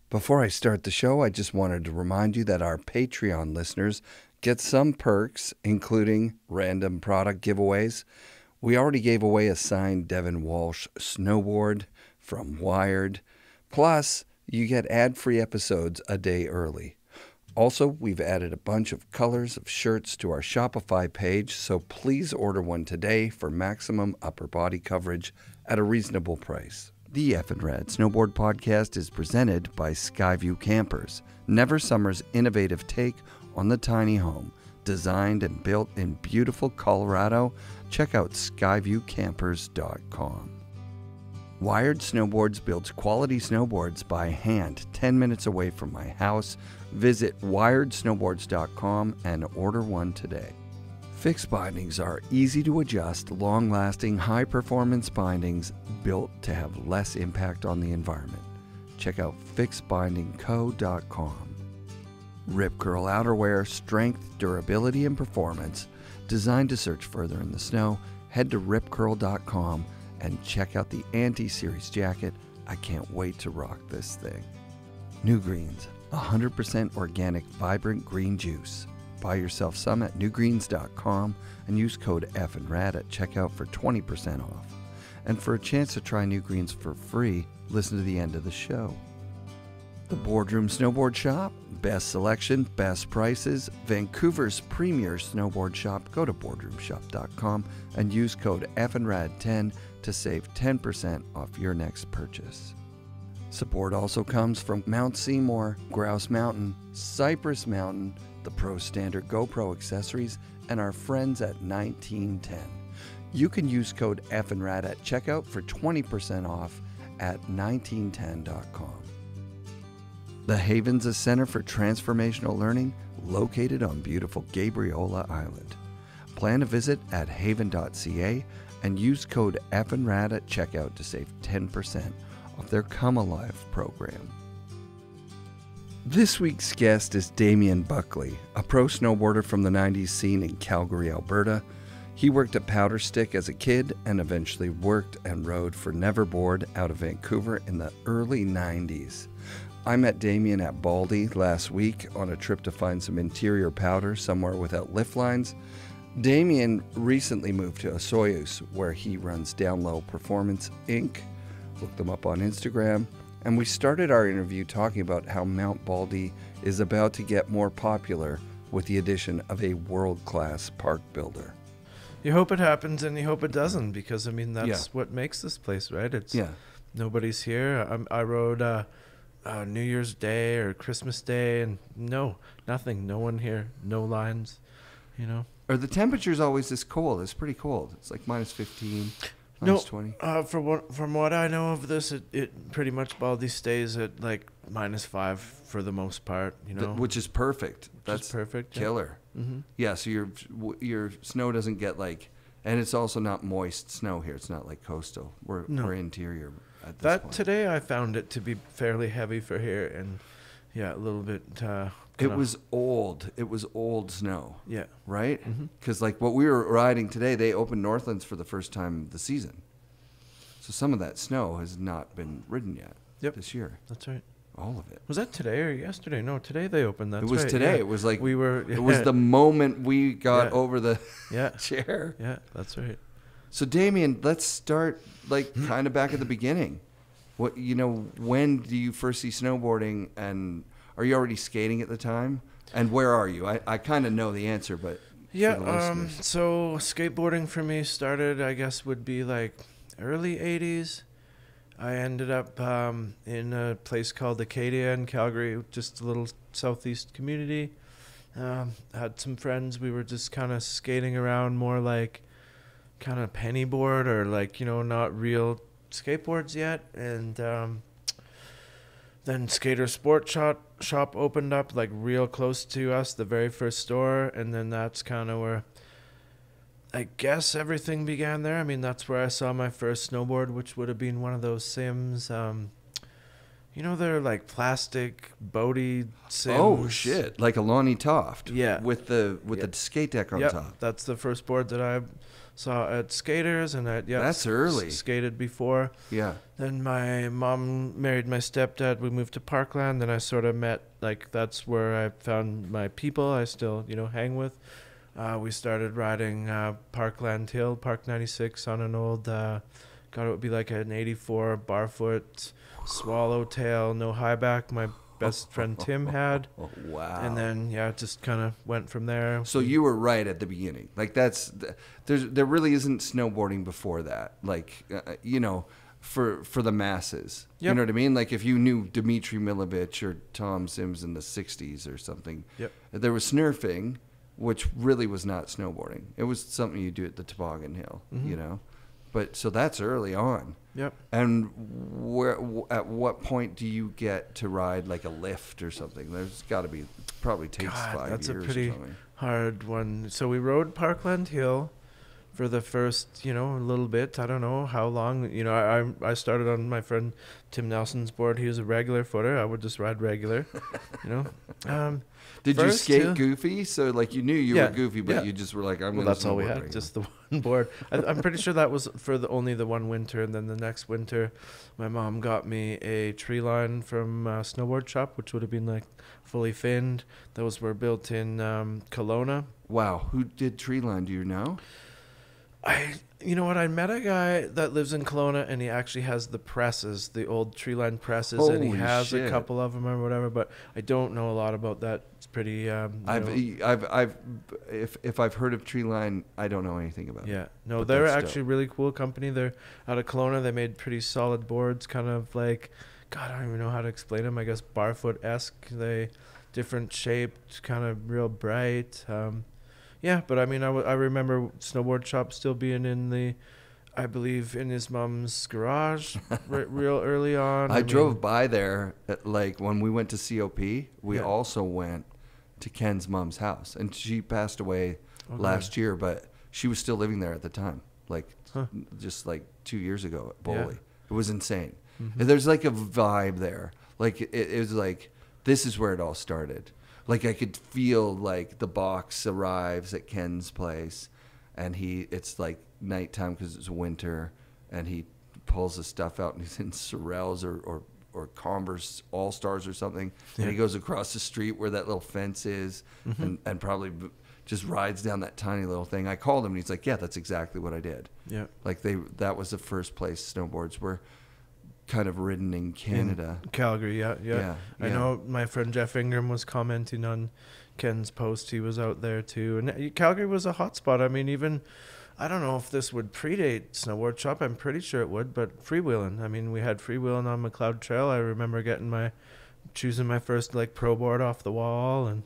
Before I start the show, I just wanted to remind you that our Patreon listeners get some perks, including random product giveaways. We already gave away a signed Devin Walsh snowboard from Wired. Plus, you get ad-free episodes a day early. Also, we've added a bunch of colors of shirts to our Shopify page, so please order one today for maximum upper body coverage at a reasonable price. The FNRad Snowboard Podcast is presented by Skyview Campers, Never Summer's innovative take on the tiny home. Designed and built in beautiful Colorado, check out skyviewcampers.com. Wired Snowboards builds quality snowboards by hand 10 minutes away from my house. Visit wiredsnowboards.com and order one today. Fixed bindings are easy to adjust, long-lasting, high-performance bindings built to have less impact on the environment. Check out fixedbindingco.com. Rip Curl outerwear, strength, durability, and performance. Designed to search further in the snow, head to ripcurl.com and check out the Anti-Series jacket. I can't wait to rock this thing. New Greens, 100% organic, vibrant green juice. Buy yourself some at newgreens.com and use code FNRad at checkout for 20% off. And for a chance to try New Greens for free, listen to the end of the show. The Boardroom Snowboard Shop, best selection, best prices, Vancouver's premier snowboard shop. Go to boardroomshop.com and use code FNRAD10 to save 10% off your next purchase. Support also comes from Mount Seymour, Grouse Mountain, Cypress Mountain, the Pro Standard GoPro accessories, and our friends at 1910. You can use code FNRAD at checkout for 20% off at 1910.com. The Haven's a center for transformational learning located on beautiful Gabriola Island. Plan a visit at haven.ca and use code FNRAD at checkout to save 10% off their Come Alive program. This week's guest is Damian Buckley, a pro snowboarder from the 90s scene in Calgary, Alberta. He worked at Powder Stick as a kid and eventually worked and rode for Neverboard out of Vancouver in the early 90s. I met Damian at Baldy last week on a trip to find some interior powder somewhere without lift lines. Damian recently moved to Osoyoos, where he runs Down Low Performance Inc. Look them up on Instagram. And we started our interview talking about how Mount Baldy is about to get more popular with the addition of a world-class park builder. You hope it happens and you hope it doesn't, because, I mean, that's what makes this place, right? It's nobody's here. I rode New Year's Day or Christmas Day, and nothing. No one here. No lines, you know. Are the temperatures always this cold? It's pretty cold. It's like minus 15. Minus 20. From what I know of this, it pretty much Baldy stays at like -5 for the most part, you know. Which is perfect. That's perfect. Killer. Yeah. Mm-hmm. Yeah, so your snow doesn't get like, and it's also not moist snow here. It's not like coastal. We're interior at this point. Today I found it to be fairly heavy for here, and a little bit. It was old. It was old snow. Yeah. Right? Because like what we were riding today, they opened Northlands for the first time of the season. So some of that snow has not been ridden yet this year. That's right. All of it. Was that today or yesterday? No, today they opened. That's right. It was today. Yeah. It was like we were. It was the moment we got over the chair. Yeah, that's right. So Damian, let's start like kind of back at the beginning. When do you first see snowboarding, and are you already skating at the time? And where are you? I kind of know the answer, but so skateboarding for me started, I guess, would be like early 80s. I ended up in a place called Acadia in Calgary, just a little southeast community. Had some friends. We were just kind of skating around, more like kind of pennyboard or like, not real skateboards yet. And then Skater Sport Shop opened up like real close to us, the very first store. And then that's kind of where I guess everything began there. I mean, that's where I saw my first snowboard, which would have been one of those Sims. They're like plastic boaty Sims. Oh shit! Like a Lonnie Toft. Yeah. With the skate deck on top. That's the first board that I saw at skaters, and That's early. Skated before. Yeah. Then my mom married my stepdad. We moved to Parkland. Then I sort of met, like, that's where I found my people I still, hang with. We started riding Parkland Hill, Park 96 on an old, it would be like an 84 barfoot swallowtail, no high back. My best friend Tim had. Oh, wow. And then, it just kind of went from there. So you were right at the beginning. Like, there really isn't snowboarding before that. Like, for the masses. Yep. You know what I mean? Like, if you knew Dmitry Milovich or Tom Sims in the 60s or something, yep. There was snurfing, which really was not snowboarding. It was something you do at the toboggan hill, But so that's early on. Yep. And at what point do you get to ride like a lift or something? There's got to be, probably takes 5 years. That's a or pretty something. hard one. So we rode Parkland Hill for the first, a little bit. I don't know how long. I started on my friend Tim Nelson's board. He was a regular footer. I would just ride regular, Did you skate too. Goofy? So like you knew you were goofy, but you just were like, I'm going to. Well, that's all we had, just the one board. I'm pretty sure that was for only the one winter, and then the next winter, my mom got me a tree line from Snowboard Shop, which would have been like fully finned. Those were built in Kelowna. Wow, who did tree line? Do you know? You know what? I met a guy that lives in Kelowna, and he actually has the presses, the old tree line presses, and he has a couple of them or whatever. But I don't know a lot about that. It's pretty. If I've heard of tree line, I don't know anything about it. Yeah, no, But they're that's actually a really cool company. They're out of Kelowna. They made pretty solid boards, kind of like, God, I don't even know how to explain them. I guess barfoot-esque. They different shaped, kind of real bright. Yeah, but I mean, I remember Snowboard Shop still being I believe, in his mom's garage real early on. I drove by there, like, when we went to COP. We also went to Ken's mom's house. And she passed away last year, but she was still living there at the time. Like, just like 2 years ago at Bowley. Yeah. It was insane. Mm-hmm. And there's like a vibe there. Like, it was like, this is where it all started. Like, I could feel like the box arrives at Ken's place, and it's like nighttime because it's winter, and he pulls the stuff out, and he's in Sorels or Converse All-Stars or something, and he goes across the street where that little fence is, and probably just rides down that tiny little thing. I called him, and he's like, yeah, that's exactly what I did. Yeah. Like, that was the first place snowboards were kind of ridden in Canada. In Calgary, yeah. I know my friend Jeff Ingram was commenting on Ken's post. He was out there too. And Calgary was a hot spot. I mean, even, I don't know if this would predate Snowboard Shop. I'm pretty sure it would, but freewheeling. I mean, we had freewheeling on McLeod Trail. I remember choosing my first like pro board off the wall, and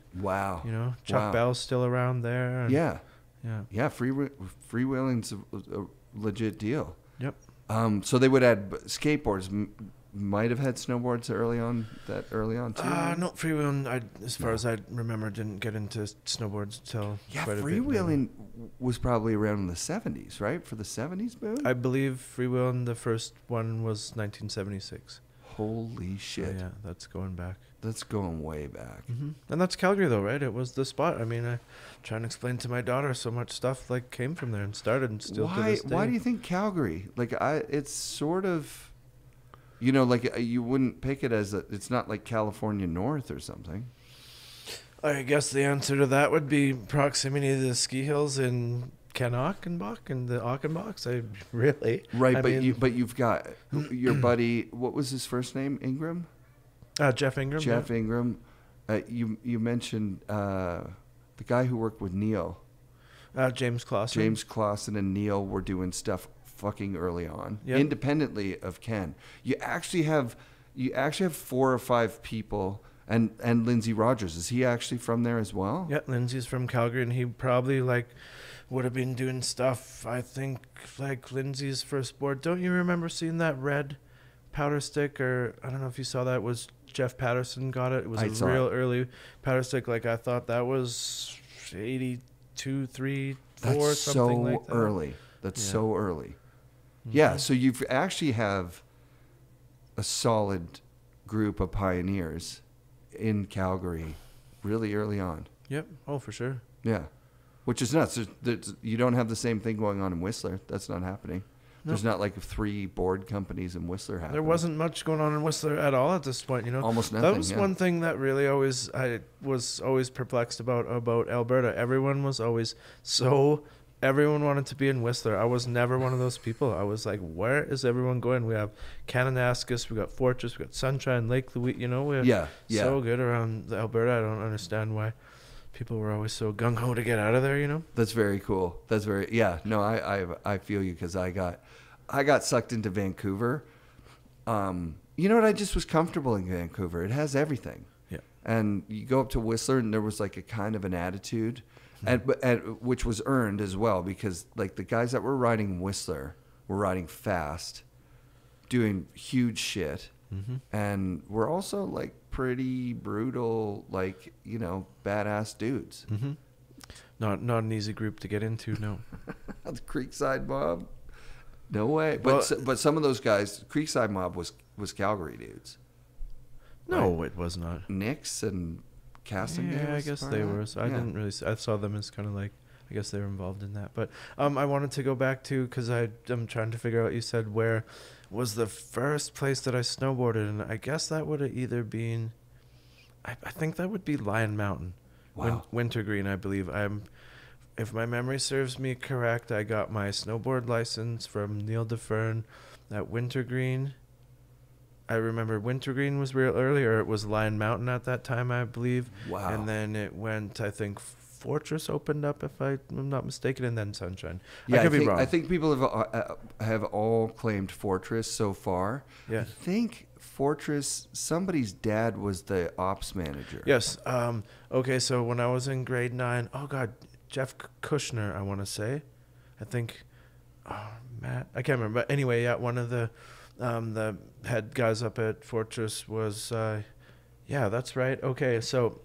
Chuck Bell's still around there. And freewheeling's a legit deal. Yep. So they would add skateboards. Might have had snowboards early on too. No, freewheeling. As far as I remember, didn't get into snowboards until quite a bit. Freewheeling was probably around in the 70s, right? For the 70s boom. I believe freewheeling, the first one was 1976. Holy shit! Yeah, that's going back. That's going way back. Mm-hmm. And that's Calgary, though, right? It was the spot. I mean, I try and explain to my daughter so much stuff like came from there and started and still to this day. Why do you think Calgary? Like, it's sort of, like you wouldn't pick it as it's not like California North or something. I guess the answer to that would be proximity to the ski hills in Ochenbach and the Ochenbachs. Right, but you've got your buddy. What was his first name? Ingram. Jeff Ingram. Jeff Ingram. You mentioned the guy who worked with Neil. James Clausen. James Clausen and Neil were doing stuff fucking early on, independently of Ken. You actually have 4 or 5 people, and Lindsay Rogers. Is he actually from there as well? Yeah, Lindsay's from Calgary, and he probably would have been doing stuff. I think like Lindsay's first board. Don't you remember seeing that red powder stick? Or I don't know if you saw that. It was Jeff Patterson got it. It was a real early powder stick. Like, I thought that was 82, 3, 4, That's something like that. So early. That's so early. Mm-hmm. Yeah, so you actually have a solid group of pioneers in Calgary really early on. Yep. Oh, for sure. Yeah. which is nuts. You don't have the same thing going on in Whistler. That's not happening. No. There's not like 3 board companies in Whistler happening. There wasn't much going on in Whistler at all at this point, you know. Almost nothing. That was one thing that really I was always perplexed about Alberta. Everyone wanted to be in Whistler. I was never one of those people. I was like, where is everyone going? We have Kananaskis, we got Fortress, we got Sunshine, Lake Louise, you know. We're so good around the Alberta. I don't understand why people were always so gung-ho to get out of there, you know. That's very cool. No, I feel you, because I got sucked into Vancouver. You know what? I just was comfortable in Vancouver. It has everything. Yeah. And you go up to Whistler, and there was like a kind of an attitude, which was earned as well, because like the guys that were riding in Whistler were riding fast, doing huge shit, and we're also like pretty brutal, like, you know, badass dudes. Not an easy group to get into, no. The Creekside Mob. No way. But some of those guys, Creekside Mob was Calgary dudes. No, right? It was not. Nix and Castingale. Yeah, I guess they were. So I didn't really. I saw them as kind of like. I guess they were involved in that. But I wanted to go back to, because I'm trying to figure out. You said where was the first place that I snowboarded, and I guess that would have either been. I think that would be Lion Mountain. Wow. Wintergreen, I believe. If my memory serves me correct, I got my snowboard license from Neil DeFern at Wintergreen. I remember Wintergreen was real early, or it was Lion Mountain at that time, I believe. Wow. And then it went, I think, Fortress opened up, if I'm not mistaken, and then Sunshine. Yeah, I could be wrong. I think people have all claimed Fortress so far. Yeah. I think Fortress, somebody's dad was the ops manager. Yes. Okay, so when I was in grade 9, Jeff Kushner, I want to say. I think, Matt, I can't remember. But anyway, yeah, one of the head guys up at Fortress was, yeah, that's right. Okay, so,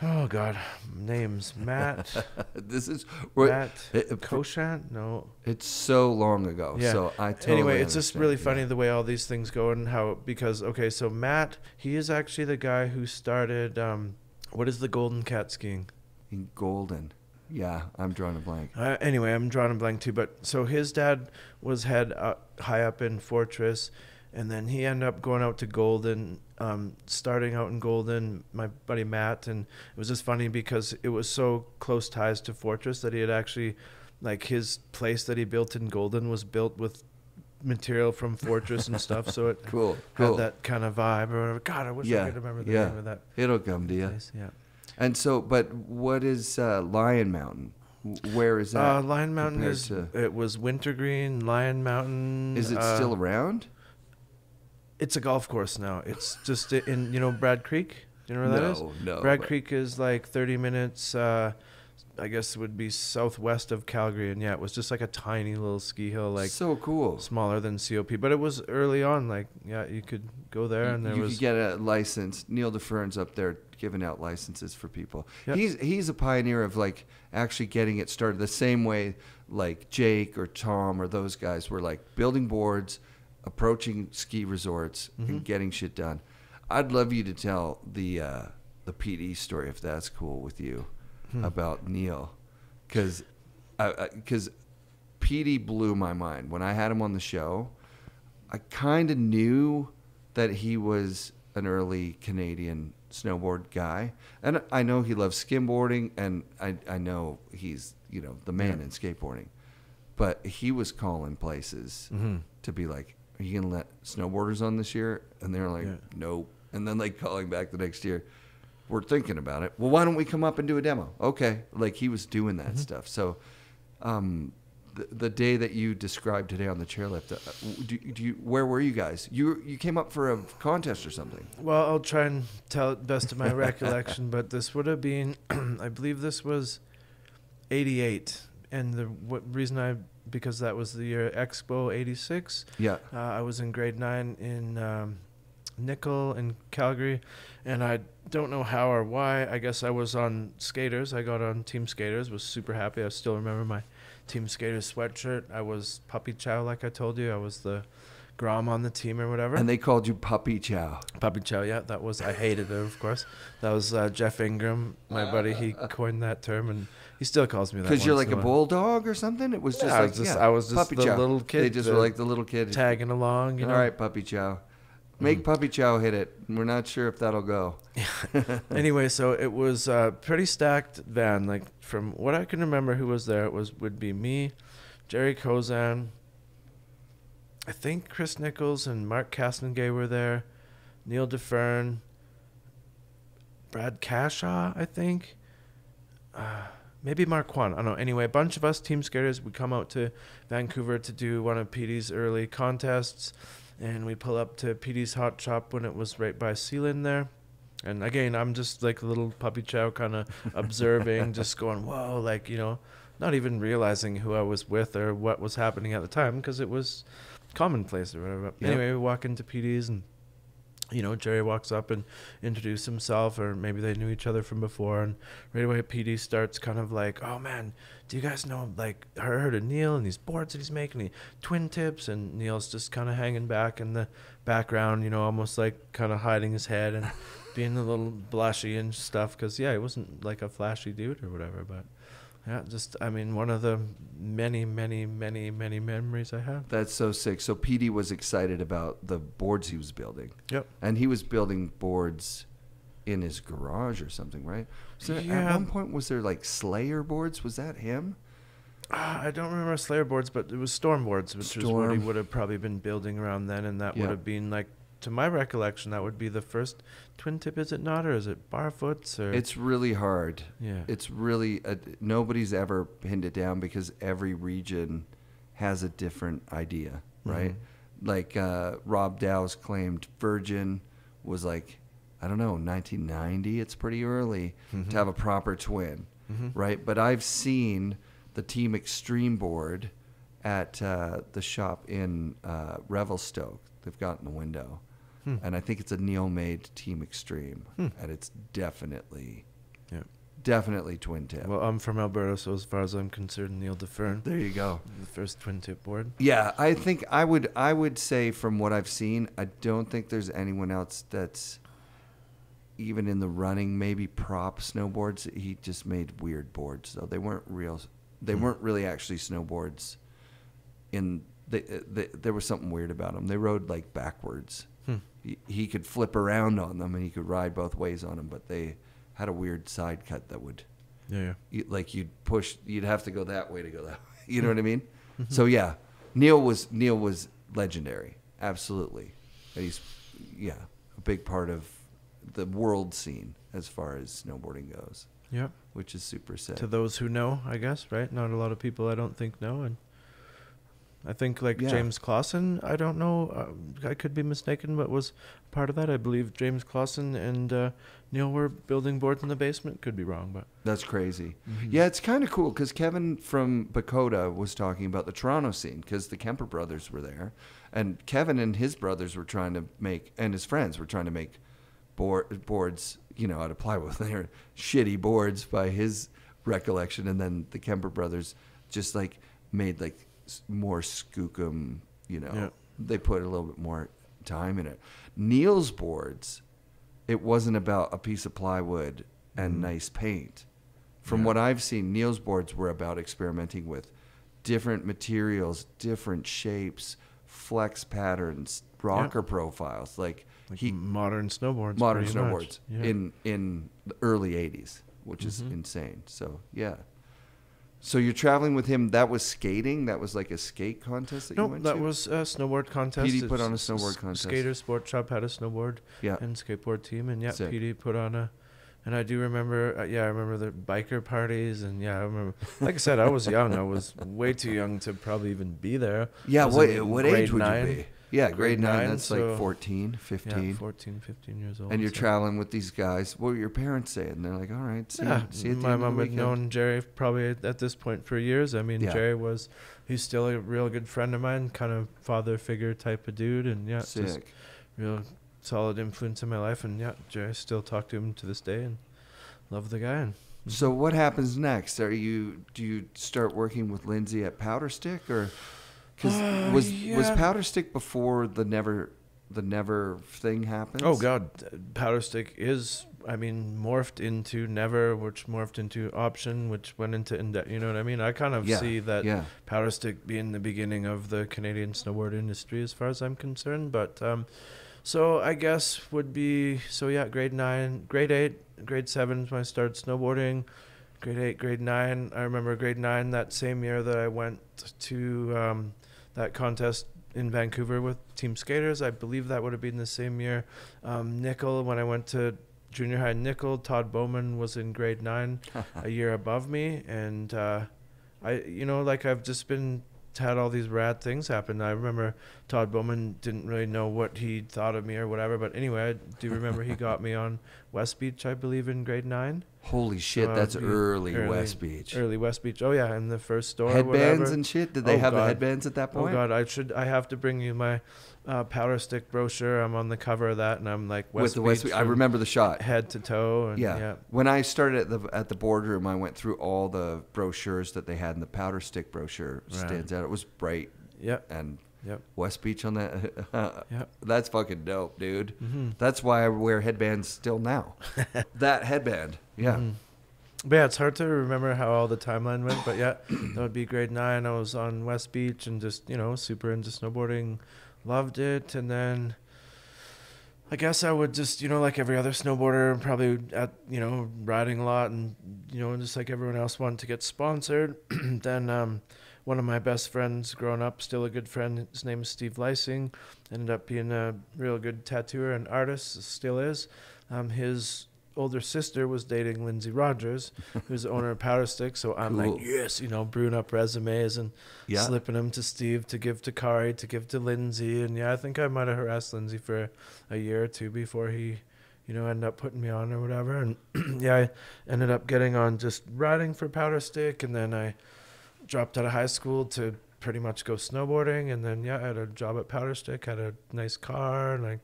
oh, God, names. Matt. This is Matt Koshant? No. It's so long ago. Yeah. So I totally Anyway, it's just really understand. funny the way all these things go and how, because, okay, so Matt, he is actually the guy who started, what is the Golden Cat skiing? In Golden. Yeah, I'm drawing a blank. Anyway, I'm drawing a blank too. But so his dad was high up in Fortress, and then he ended up going out to Golden, starting out in Golden, my buddy Matt. And it was just funny because it was so close ties to Fortress that he had actually, like, his place that he built in Golden was built with material from Fortress and stuff. So it had that kind of vibe or whatever. God, I wish I could remember the name of that. It'll come to you. Place. Yeah. And so, but what is Lion Mountain? Where is that? Lion Mountain it was Wintergreen, Lion Mountain. Is it still around? It's a golf course now. It's just in, Brad Creek. Do you know where that is? No. Brad Creek is like 30 minutes, I guess it would be southwest of Calgary. And yeah, it was just like a tiny little ski hill, like so cool, smaller than COP. But it was early on, like, yeah, you could go there and you could get a license. Neil DeFern's up there giving out licenses for people. Yep. He's a pioneer of like actually getting it started the same way like Jake or Tom or those guys were like building boards, approaching ski resorts and getting shit done. I'd love you to tell the PD story if that's cool with you about Neil, because PD blew my mind when I had him on the show. I kind of knew that he was an early Canadian snowboard guy, and I know he loves skimboarding, and I know he's the man in skateboarding, but he was calling places to be like, are you gonna let snowboarders on this year? And they're like, nope. And then like calling back the next year, we're thinking about it. Well, why don't we come up and do a demo? Okay. Like he was doing that stuff. So the day that you described today on the chairlift, where were you guys? You came up for a contest or something? Well, I'll try and tell it best of my recollection, but this would have been, I believe this was 88. And because that was the year Expo 86. Yeah. I was in grade 9 in Nickel in Calgary, and I don't know how or why. I guess I was on skaters. I got on Team Skaters, was super happy. I still remember my Team Skaters sweatshirt. I was Puppy Chow, like I told you. I was the Grom on the team or whatever. And they called you Puppy Chow. Puppy Chow, yeah, I hated it, of course. That was Jeff Ingram, my buddy. He coined that term, and he still calls me that. Because you're like a bulldog or something? It was just I was just Puppy the Chow. little kid. They just were like the little kid. Tagging along, you know. All right, Puppy Chow. Make Puppy Chow hit it. We're not sure if that'll go. Anyway, so it was a pretty stacked van. Like, from what I can remember who was there, would be me, Jerry Kozan, I think Chris Nichols and Mark Castengay were there, Neil DeFern, Brad Cashaw, I think, maybe Mark Kwan. I don't know. Anyway, a bunch of us team skaters would come out to Vancouver to do one of PD's early contests, and we pull up to PD's Hot Shop when it was right by Sealand there. And again, I'm just like a little Puppy Chow kind of observing, just going, whoa, like, you know, not even realizing who I was with or what was happening at the time, because it was commonplace or whatever. Yep. Anyway, we walk into PD's, and you know, Jerry walks up and introduces himself, or maybe they knew each other from before, and right away PD starts kind of like, oh man, do you guys know, like, I heard of Neil and these boards that he's making, the twin tips, and Neil's just kind of hanging back in the background, you know, almost like kind of hiding his head and being a little blushy and stuff, because yeah, he wasn't like a flashy dude or whatever, but yeah, just, I mean, one of the many, many, many, many memories I have. That's so sick. So PD was excited about the boards he was building. Yep. And he was building boards in his garage or something, right? So yeah. At one point, was there like Slayer boards? Was that him? I don't remember Slayer boards, but it was Storm boards, which was what he would have probably been building around then, and that would have been like, to my recollection, that would be the first twin tip, is it not, or is it barfoots? Or it's really hard. Yeah, it's really nobody's ever pinned it down, because every region has a different idea, right? Mm-hmm. Like Rob Dow's claimed Virgin was like, I don't know, 1990. It's pretty early to have a proper twin, right? But I've seen the Team Extreme board at the shop in Revelstoke. They've got in the window. And I think it's a Neil-made Team Extreme, and it's definitely twin tip. Well, I'm from Alberta, so as far as I'm concerned, Neil DeFern. There you go. The first twin tip board. Yeah, I think I would say, from what I've seen, I don't think there's anyone else that's even in the running. Maybe Prop Snowboards. He just made weird boards, though. They weren't real. They weren't really actually snowboards. There was something weird about them. They rode like backwards. He could flip around on them, and he could ride both ways on them, but they had a weird side cut that would, like you'd have to go that way to go that way. You know what I mean? So yeah, Neil was legendary, absolutely. And he's a big part of the world scene as far as snowboarding goes. Yeah, which is super sad. To those who know, I guess, right? Not a lot of people, I don't think, know, and I think like James Clausen, I don't know, I could be mistaken, but was part of that. I believe James Clausen and Neil were building boards in the basement. Could be wrong, but that's crazy. Yeah, it's kind of cool, because Kevin from Bakota was talking about the Toronto scene, because the Kemper brothers were there, and Kevin and his brothers were trying to make, and his friends were trying to make boards, you know, out of plywood. They're shitty boards by his recollection, and then the Kemper brothers just like made like more skookum, you know. They put a little bit more time in it. Neil's boards, it wasn't about a piece of plywood and nice paint. From what I've seen, Neil's boards were about experimenting with different materials, different shapes, flex patterns, rocker profiles, like modern snowboards. Modern snowboards in the early 80s, which is insane. So So you're traveling with him. That was skating? That was like a skate contest that you went to? No, that was a snowboard contest. PD put on a snowboard contest. Skater Sport Shop had a snowboard and skateboard team. And PD put on a... And I do remember, I remember the biker parties. And I remember... Like I said, I was young. I was way too young to probably even be there. Yeah, what age would you be? Yeah, grade 9, that's so like 14, 15. Yeah, 14, 15 years old. And you're traveling with these guys. What were your parents saying? And they're like, all right, see you at the end of the My mom had weekend. known Jerry probably at this point for years. I mean, Jerry he's still a real good friend of mine, kind of father figure type of dude. And just real solid influence in my life. And Jerry, still talk to him to this day and love the guy. And so what happens next? Do you start working with Lindsay at Powder Stick, or? Because was Powder Stick before the Never thing happened? Oh God, Powder Stick is, I mean, morphed into Never, which morphed into Option, which went into you know what I mean? I kind of see that Powder Stick being the beginning of the Canadian snowboard industry as far as I'm concerned. But so I guess would be, so yeah, grade 9, grade 8, grade 7 is when I started snowboarding. Grade 8, grade 9. I remember grade 9 that same year that I went to that contest in Vancouver with Team Skaters. I believe that would have been the same year. Nickel, when I went to junior high Nickel, Todd Bowman was in grade 9, a year above me. And I've just had all these rad things happen. I remember Todd Bowman didn't really know what he thought of me or whatever, but anyway, I do remember he got me on West Beach, I believe, in grade 9. Holy shit, so that's early West Beach. Early West Beach. Oh yeah, in the first store. Headbands and shit. Did they have the headbands at that point? Oh God, I have to bring you my Powder Stick brochure. I'm on the cover of that, and I'm like West Beach. I remember the shot, head to toe. And, yeah. When I started at the boardroom, I went through all the brochures that they had, and the Powder Stick brochure stands out. It was bright. Yep. And West Beach on that. Yep. That's fucking dope, dude. Mm-hmm. That's why I wear headbands still now. That headband. Yeah. Mm-hmm. But yeah, it's hard to remember how all the timeline went. But yeah, that would be grade 9. I was on West Beach and just, super into snowboarding. Loved it. And then I guess I would just, like every other snowboarder, probably riding a lot and, just like everyone else, wanted to get sponsored. Then one of my best friends growing up, still a good friend, his name is Steve Lysing, ended up being a real good tattooer and artist, still is. His older sister was dating Lindsay Rogers, who's the owner of Powder Stick. So I'm like, yes, brewing up resumes and slipping them to Steve to give to Kari, to give to Lindsay. And I think I might have harassed Lindsay for a year or two before he, ended up putting me on or whatever. And I ended up getting on just riding for Powder Stick. And then I dropped out of high school to pretty much go snowboarding. And then, I had a job at Powder Stick, had a nice car, and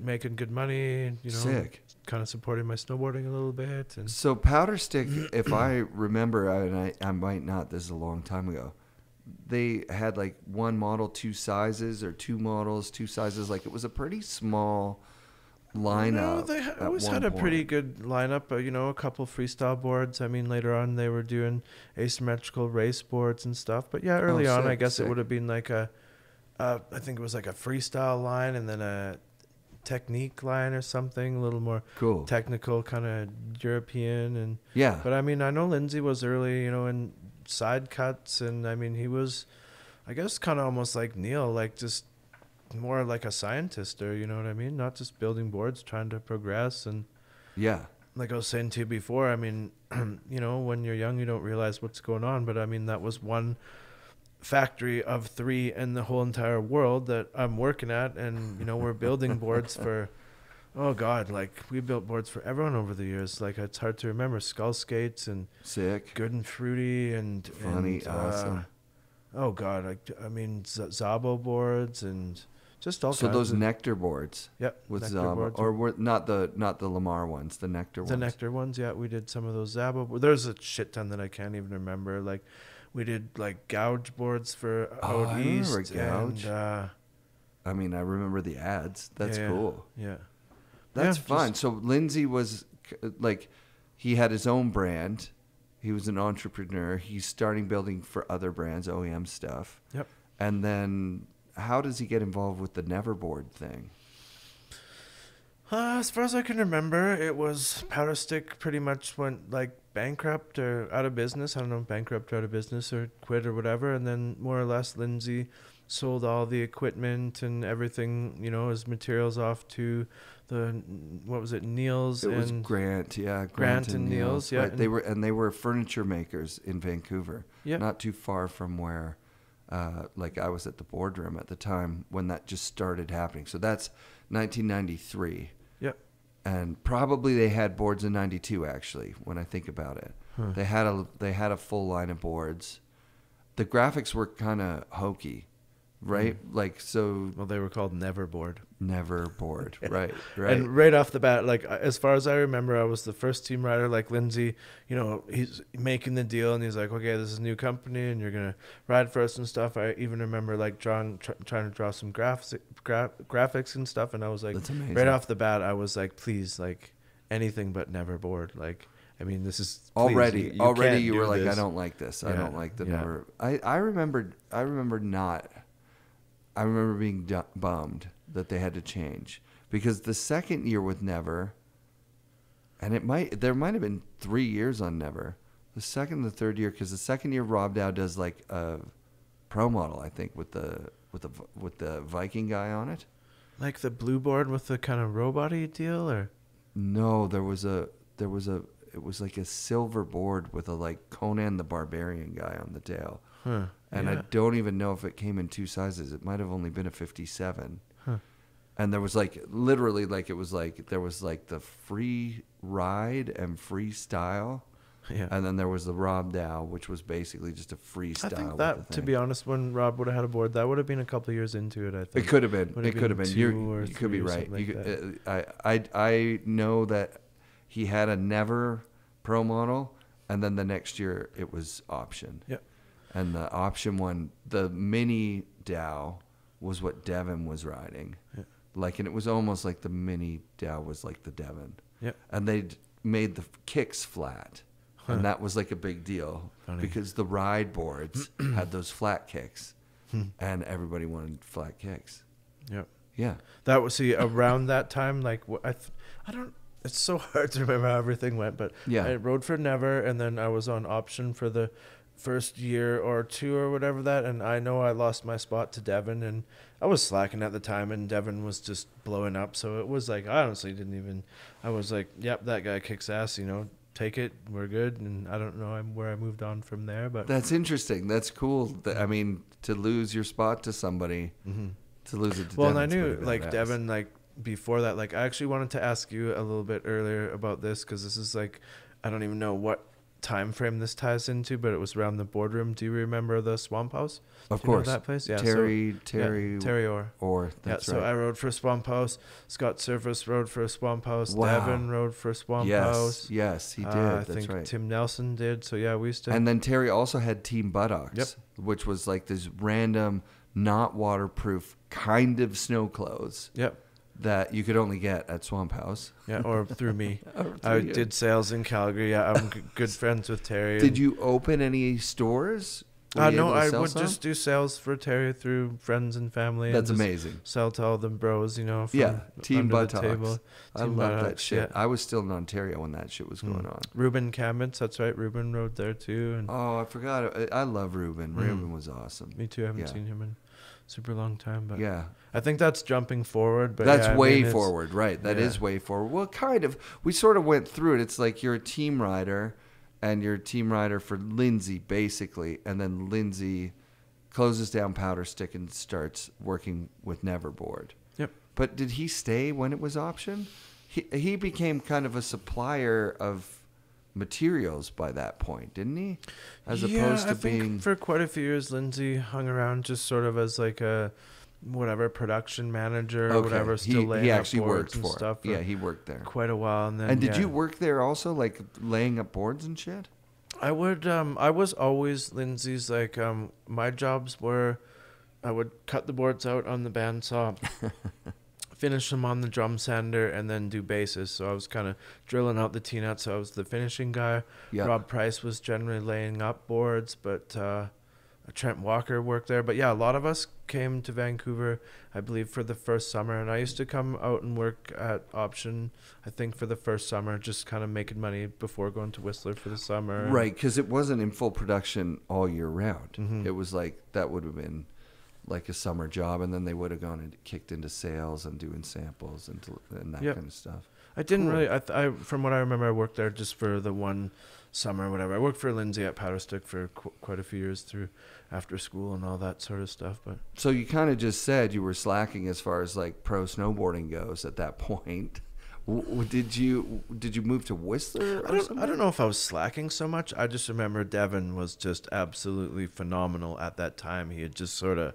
making good money, Sick. Kind of supporting my snowboarding a little bit. And so Powder Stick, if I remember, and I might not, this is a long time ago, they had like one model, 2 sizes, or 2 models, 2 sizes. Like it was a pretty small lineup. No, they always had a pretty good lineup. A couple freestyle boards. I mean, later on they were doing asymmetrical race boards and stuff. But early on, I guess it would have been like I think it was like a freestyle line and then a technique line or something, a little more technical, kind of European. And but I mean, I know Lindsay was early, in side cuts, and I mean, he was, I guess, kind of almost like Neil, like just more like a scientist, or you know what I mean, not just building boards, trying to progress. And like I was saying to you before, I mean, when you're young, you don't realize what's going on, but I mean, that was one factory of 3 in the whole entire world that I'm working at, and we're building boards for like we built boards for everyone over the years. Like it's hard to remember, Skull Skates and Sick, Good and Fruity and Funny, and, awesome. I mean Zabo boards and just all kinds. So those Nectar boards, with Zabo, boards. or not the Lamar ones, the Nectar ones. The Nectar ones, we did some of those Zabo. There's a shit ton that I can't even remember. Like we did like Gouge boards for out east. Gouge. And, I mean, I remember the ads. That's cool. Yeah. That's fun. So Lindsay was like, he had his own brand. He was an entrepreneur. He's starting building for other brands, OEM stuff. Yep. And then how does he get involved with the Neverboard thing? As far as I can remember, it was Powder Stick pretty much went like bankrupt or out of business. I don't know, bankrupt or out of business or quit or whatever. And then more or less Lindsay sold all the equipment and everything, his materials off to Neil's. It was Grant, Grant and Neil's. Yeah. Right. They were furniture makers in Vancouver. Yeah. Not too far from where like I was at the boardroom at the time when that just started happening. So that's 1993. Yep. And probably they had boards in 92 actually, when I think about it. They had a full line of boards. The graphics were kind of hokey, right? Like so. Well, they were called Neverboard. Never bored. Right. And right off the bat, like as far as I remember, I was the first team rider. Like Lindsay, you know, he's making the deal, and he's like, okay, this is a new company, and you're gonna ride for us and stuff. I even remember like trying to draw some graphics and stuff, and I was like, that's amazing. Right off the bat, I was like, please, like anything but never bored. Like, I mean, this is already you were like, this. I don't like this. I don't like the never. I remember being bummed that they had to change, because the second year with Never, and there might have been 3 years on Never, the second and the third year, because the second year Rob Dow does like a pro model, I think, with the Viking guy on it, like the blue board with the kind of robot-y deal, or no, it was like a silver board with a like Conan the Barbarian guy on the tail. Huh. And I don't even know if it came in 2 sizes. It might have only been a 57. Huh. And there was like, literally, like, it was like, there was like the free ride and freestyle. Yeah. And then there was the Rob Dow, which was basically just a freestyle. I think that, to be honest, when Rob would have had a board, that would have been a couple of years into it, I think. It could have been. It could have been. You could be right. I know that he had a Never pro model, and then the next year it was option. Yeah. And the option one, the mini Dow, was what Devon was riding. Yeah. Like, and it was almost like the mini Dow was like the Devon. Yeah. And they'd made the kicks flat. Huh. And that was like a big deal. Funny. Because the ride boards had those flat kicks. And everybody wanted flat kicks. Yep. Yeah. That was, see, around that time, like, I don't, it's so hard to remember how everything went, but Yeah. I rode for Never, and then I was on option for the first year or two or whatever that, and I know I lost my spot to Devon, and I was slacking at the time, and Devon was just blowing up, so it was like, I honestly didn't even, I was like, yep, that guy kicks ass, you know, take it, we're good, and I don't know where I moved on from there, but That's interesting. That's cool. I mean, to lose your spot to somebody, to lose it to well, Devon's and I knew, pretty like, badass. Devon, like, before that, like, I actually wanted to ask you a little bit earlier about this, because this is, like, I don't even know what time frame this ties into, but it was around the boardroom. Do you remember the Swamp House? Of Do you know course. that place? Yeah. Terry Orr. That's So right. I rode for Swamp House. Scott Surface rode for Swamp House. Wow. Devon rode for Swamp House. Yes, he did. I That's think right. Tim Nelson did. So yeah, we used to. And then Terry also had Team Buttocks, Yep. which was like this random, not waterproof kind of snow clothes Yep. that you could only get at Swamp House. Yeah, or through me. Or through I you. did sales in Calgary. Yeah, I'm good friends with Terry. Did you open any stores? Were you No, able to I sell would some? just do sales for Terry through friends and family. That's and just amazing. Sell to all the bros, you know. From Yeah, Team under the Buttocks. table. I Team love that Buttocks, shit. yeah. I was still in Ontario when that shit was going on. Ruben Kamens, that's right. Ruben rode there too, and Oh, I forgot. I love Ruben. Ruben was awesome. me too. I haven't Yeah. seen him in super long time, but Yeah. I think that's jumping forward. But That's yeah, I way mean, it's- forward, right? That is yeah. way forward. Well, kind of. We sort of went through it. It's like you're a team rider, and you're a team rider for Lindsay, basically, and then Lindsay closes down Powder Stick and starts working with Neverboard. Yep. But did he stay when it was option? He became kind of a supplier of materials by that point, didn't he? As opposed to I think being for quite a few years, Lindsay hung around just sort of as like a whatever production manager or okay. whatever, still laying he up actually boards worked and for stuff. it. Yeah, he worked there. Quite a while, and then. And did yeah. you work there also, like laying up boards and shit? I would. I was always Lindsay's. Like, my jobs were, I would cut the boards out on the bandsaw, finish them on the drum sander, and then do bases. So I was kind of drilling out the T-nuts. So I was the finishing guy. Yeah. Rob Price was generally laying up boards, but Trent Walker worked there. But yeah, a lot of us came to Vancouver, I believe, for the first summer. And I used to come out and work at Option, I think, for the first summer, just kind of making money before going to Whistler for the summer. Right, because it wasn't in full production all year round. Mhm. It was like, that would have been like a summer job, and then they would have gone and kicked into sales and doing samples and that Yep. kind of stuff. I didn't Cool. really. I from what I remember, I worked there just for the one summer, or whatever. I worked for Lindsay at Powder Stick for quite a few years through after school and all that sort of stuff. But So you kind of just said you were slacking as far as like pro snowboarding goes at that point. Did you move to Whistler or something? I don't know if I was slacking so much. I just remember Devon was just absolutely phenomenal at that time. He had just sort of,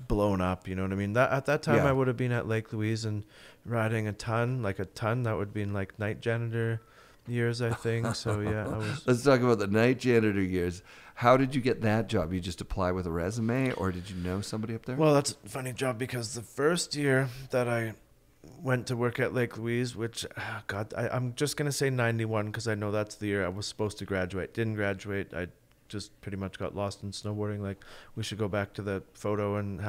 blown up. You know what I mean? That at that time Yeah. I would have been at Lake Louise and riding a ton. That would be in like night janitor years, I think. So yeah, I was. Let's talk about the night janitor years. How did you get that job? You just apply with a resume, or did you know somebody up there? Well, that's a funny job because the first year that I went to work at Lake Louise, which, I'm just going to say 91 because I know that's the year I was supposed to graduate. Didn't graduate. I just pretty much got lost in snowboarding. Like, we should go back to the photo and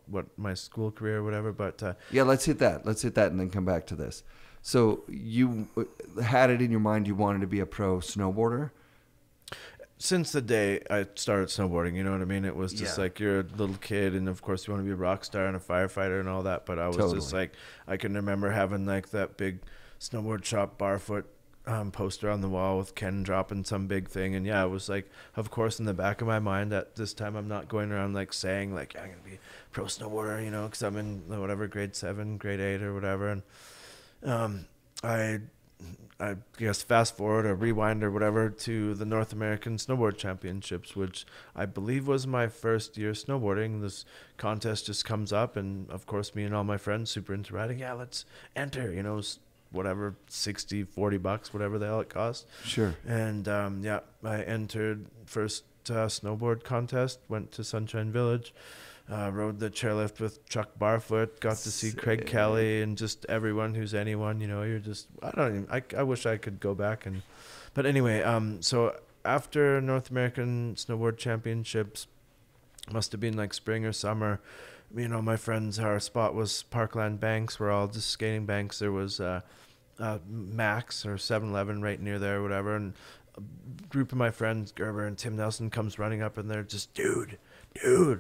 what my school career or whatever. But yeah, let's hit that. Let's hit that and then come back to this. So you had it in your mind you wanted to be a pro snowboarder? Since the day I started snowboarding, you know what I mean? It was just Yeah. like, you're a little kid, and of course you want to be a rock star and a firefighter and all that. But I was just like, I can remember having like that big snowboard shop barefoot poster on the wall with Ken dropping some big thing. And yeah, it was like, of course, in the back of my mind at this time, I'm not going around like saying like, I'm going to be a pro snowboarder, you know, because I'm in whatever, grade 7, grade 8 or whatever. And I guess fast forward or rewind or whatever to the North American Snowboard Championships, which I believe was my first year snowboarding. This contest just comes up, and of course me and all my friends super into riding. Yeah, let's enter, you know, whatever, $60-$40, whatever the hell it cost. Sure. And yeah, I entered first snowboard contest, went to Sunshine Village. Rode the chairlift with Chuck Barfoot, got to see Craig Kelly and just everyone who's anyone, you know, you're just, I wish I could go back but anyway, so after North American Snowboard Championships, must have been like spring or summer, you know, my friends, our spot was Parkland Banks. We're all just skating banks. There was Max or 7-Eleven right near there or whatever. And a group of my friends, Gerber and Tim Nelson, comes running up and they're just, dude,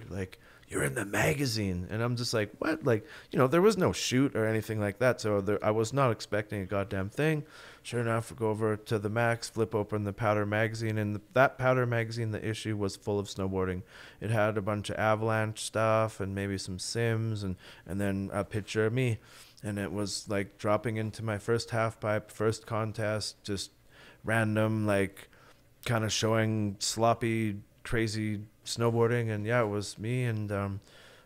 like, you're in the magazine. And I'm just like, what? Like, you know, there was no shoot or anything like that. So I was not expecting a goddamn thing. Sure enough, go over to the Max, flip open the Powder magazine. And that Powder magazine, the issue was full of snowboarding. It had a bunch of avalanche stuff and maybe some sims and then a picture of me. And it was like dropping into my first half pipe, first contest, just random, like kind of showing sloppy, crazy snowboarding. And yeah, it was me, and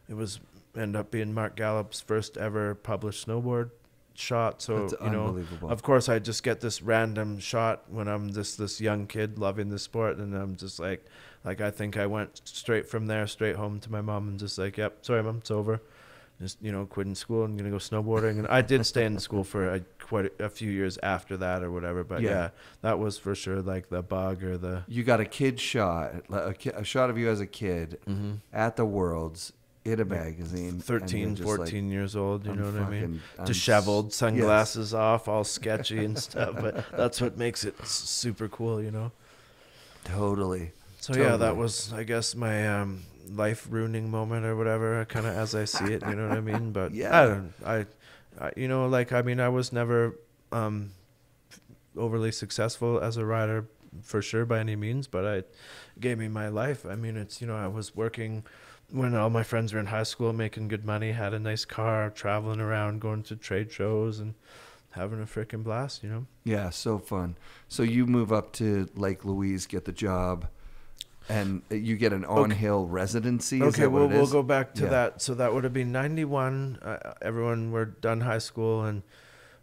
it was end up being Mark Gallup's first ever published snowboard shot. So that's, you know, of course I just get this random shot when I'm this young kid loving the sport, and I'm just like I think I went straight from there straight home to my mom and just like, yep, sorry mom, it's over. Just, you know, quitting school and gonna go snowboarding. And I did stay in school for quite a few years after that or whatever. But yeah, that was for sure like the bug or the. You got a kid shot, a shot of you as a kid at the Worlds in a magazine. 13, 14 years old, you know what I mean? I'm Disheveled, sunglasses off, all sketchy and stuff. But that's what makes it super cool, you know? Totally. So yeah, that was, I guess, my life ruining moment or whatever, kind of as I see it, you know what I mean? But yeah, I you know, like, I mean, I was never overly successful as a rider for sure by any means, but it gave me my life. I mean, it's, you know, I was working when all my friends were in high school, making good money, had a nice car, traveling around, going to trade shows and having a freaking blast, you know? Yeah, so fun. So you move up to Lake Louise, get the job, and you get an on-hill residency. Okay, we'll go back to that. So that would have been 91. Everyone were done high school, and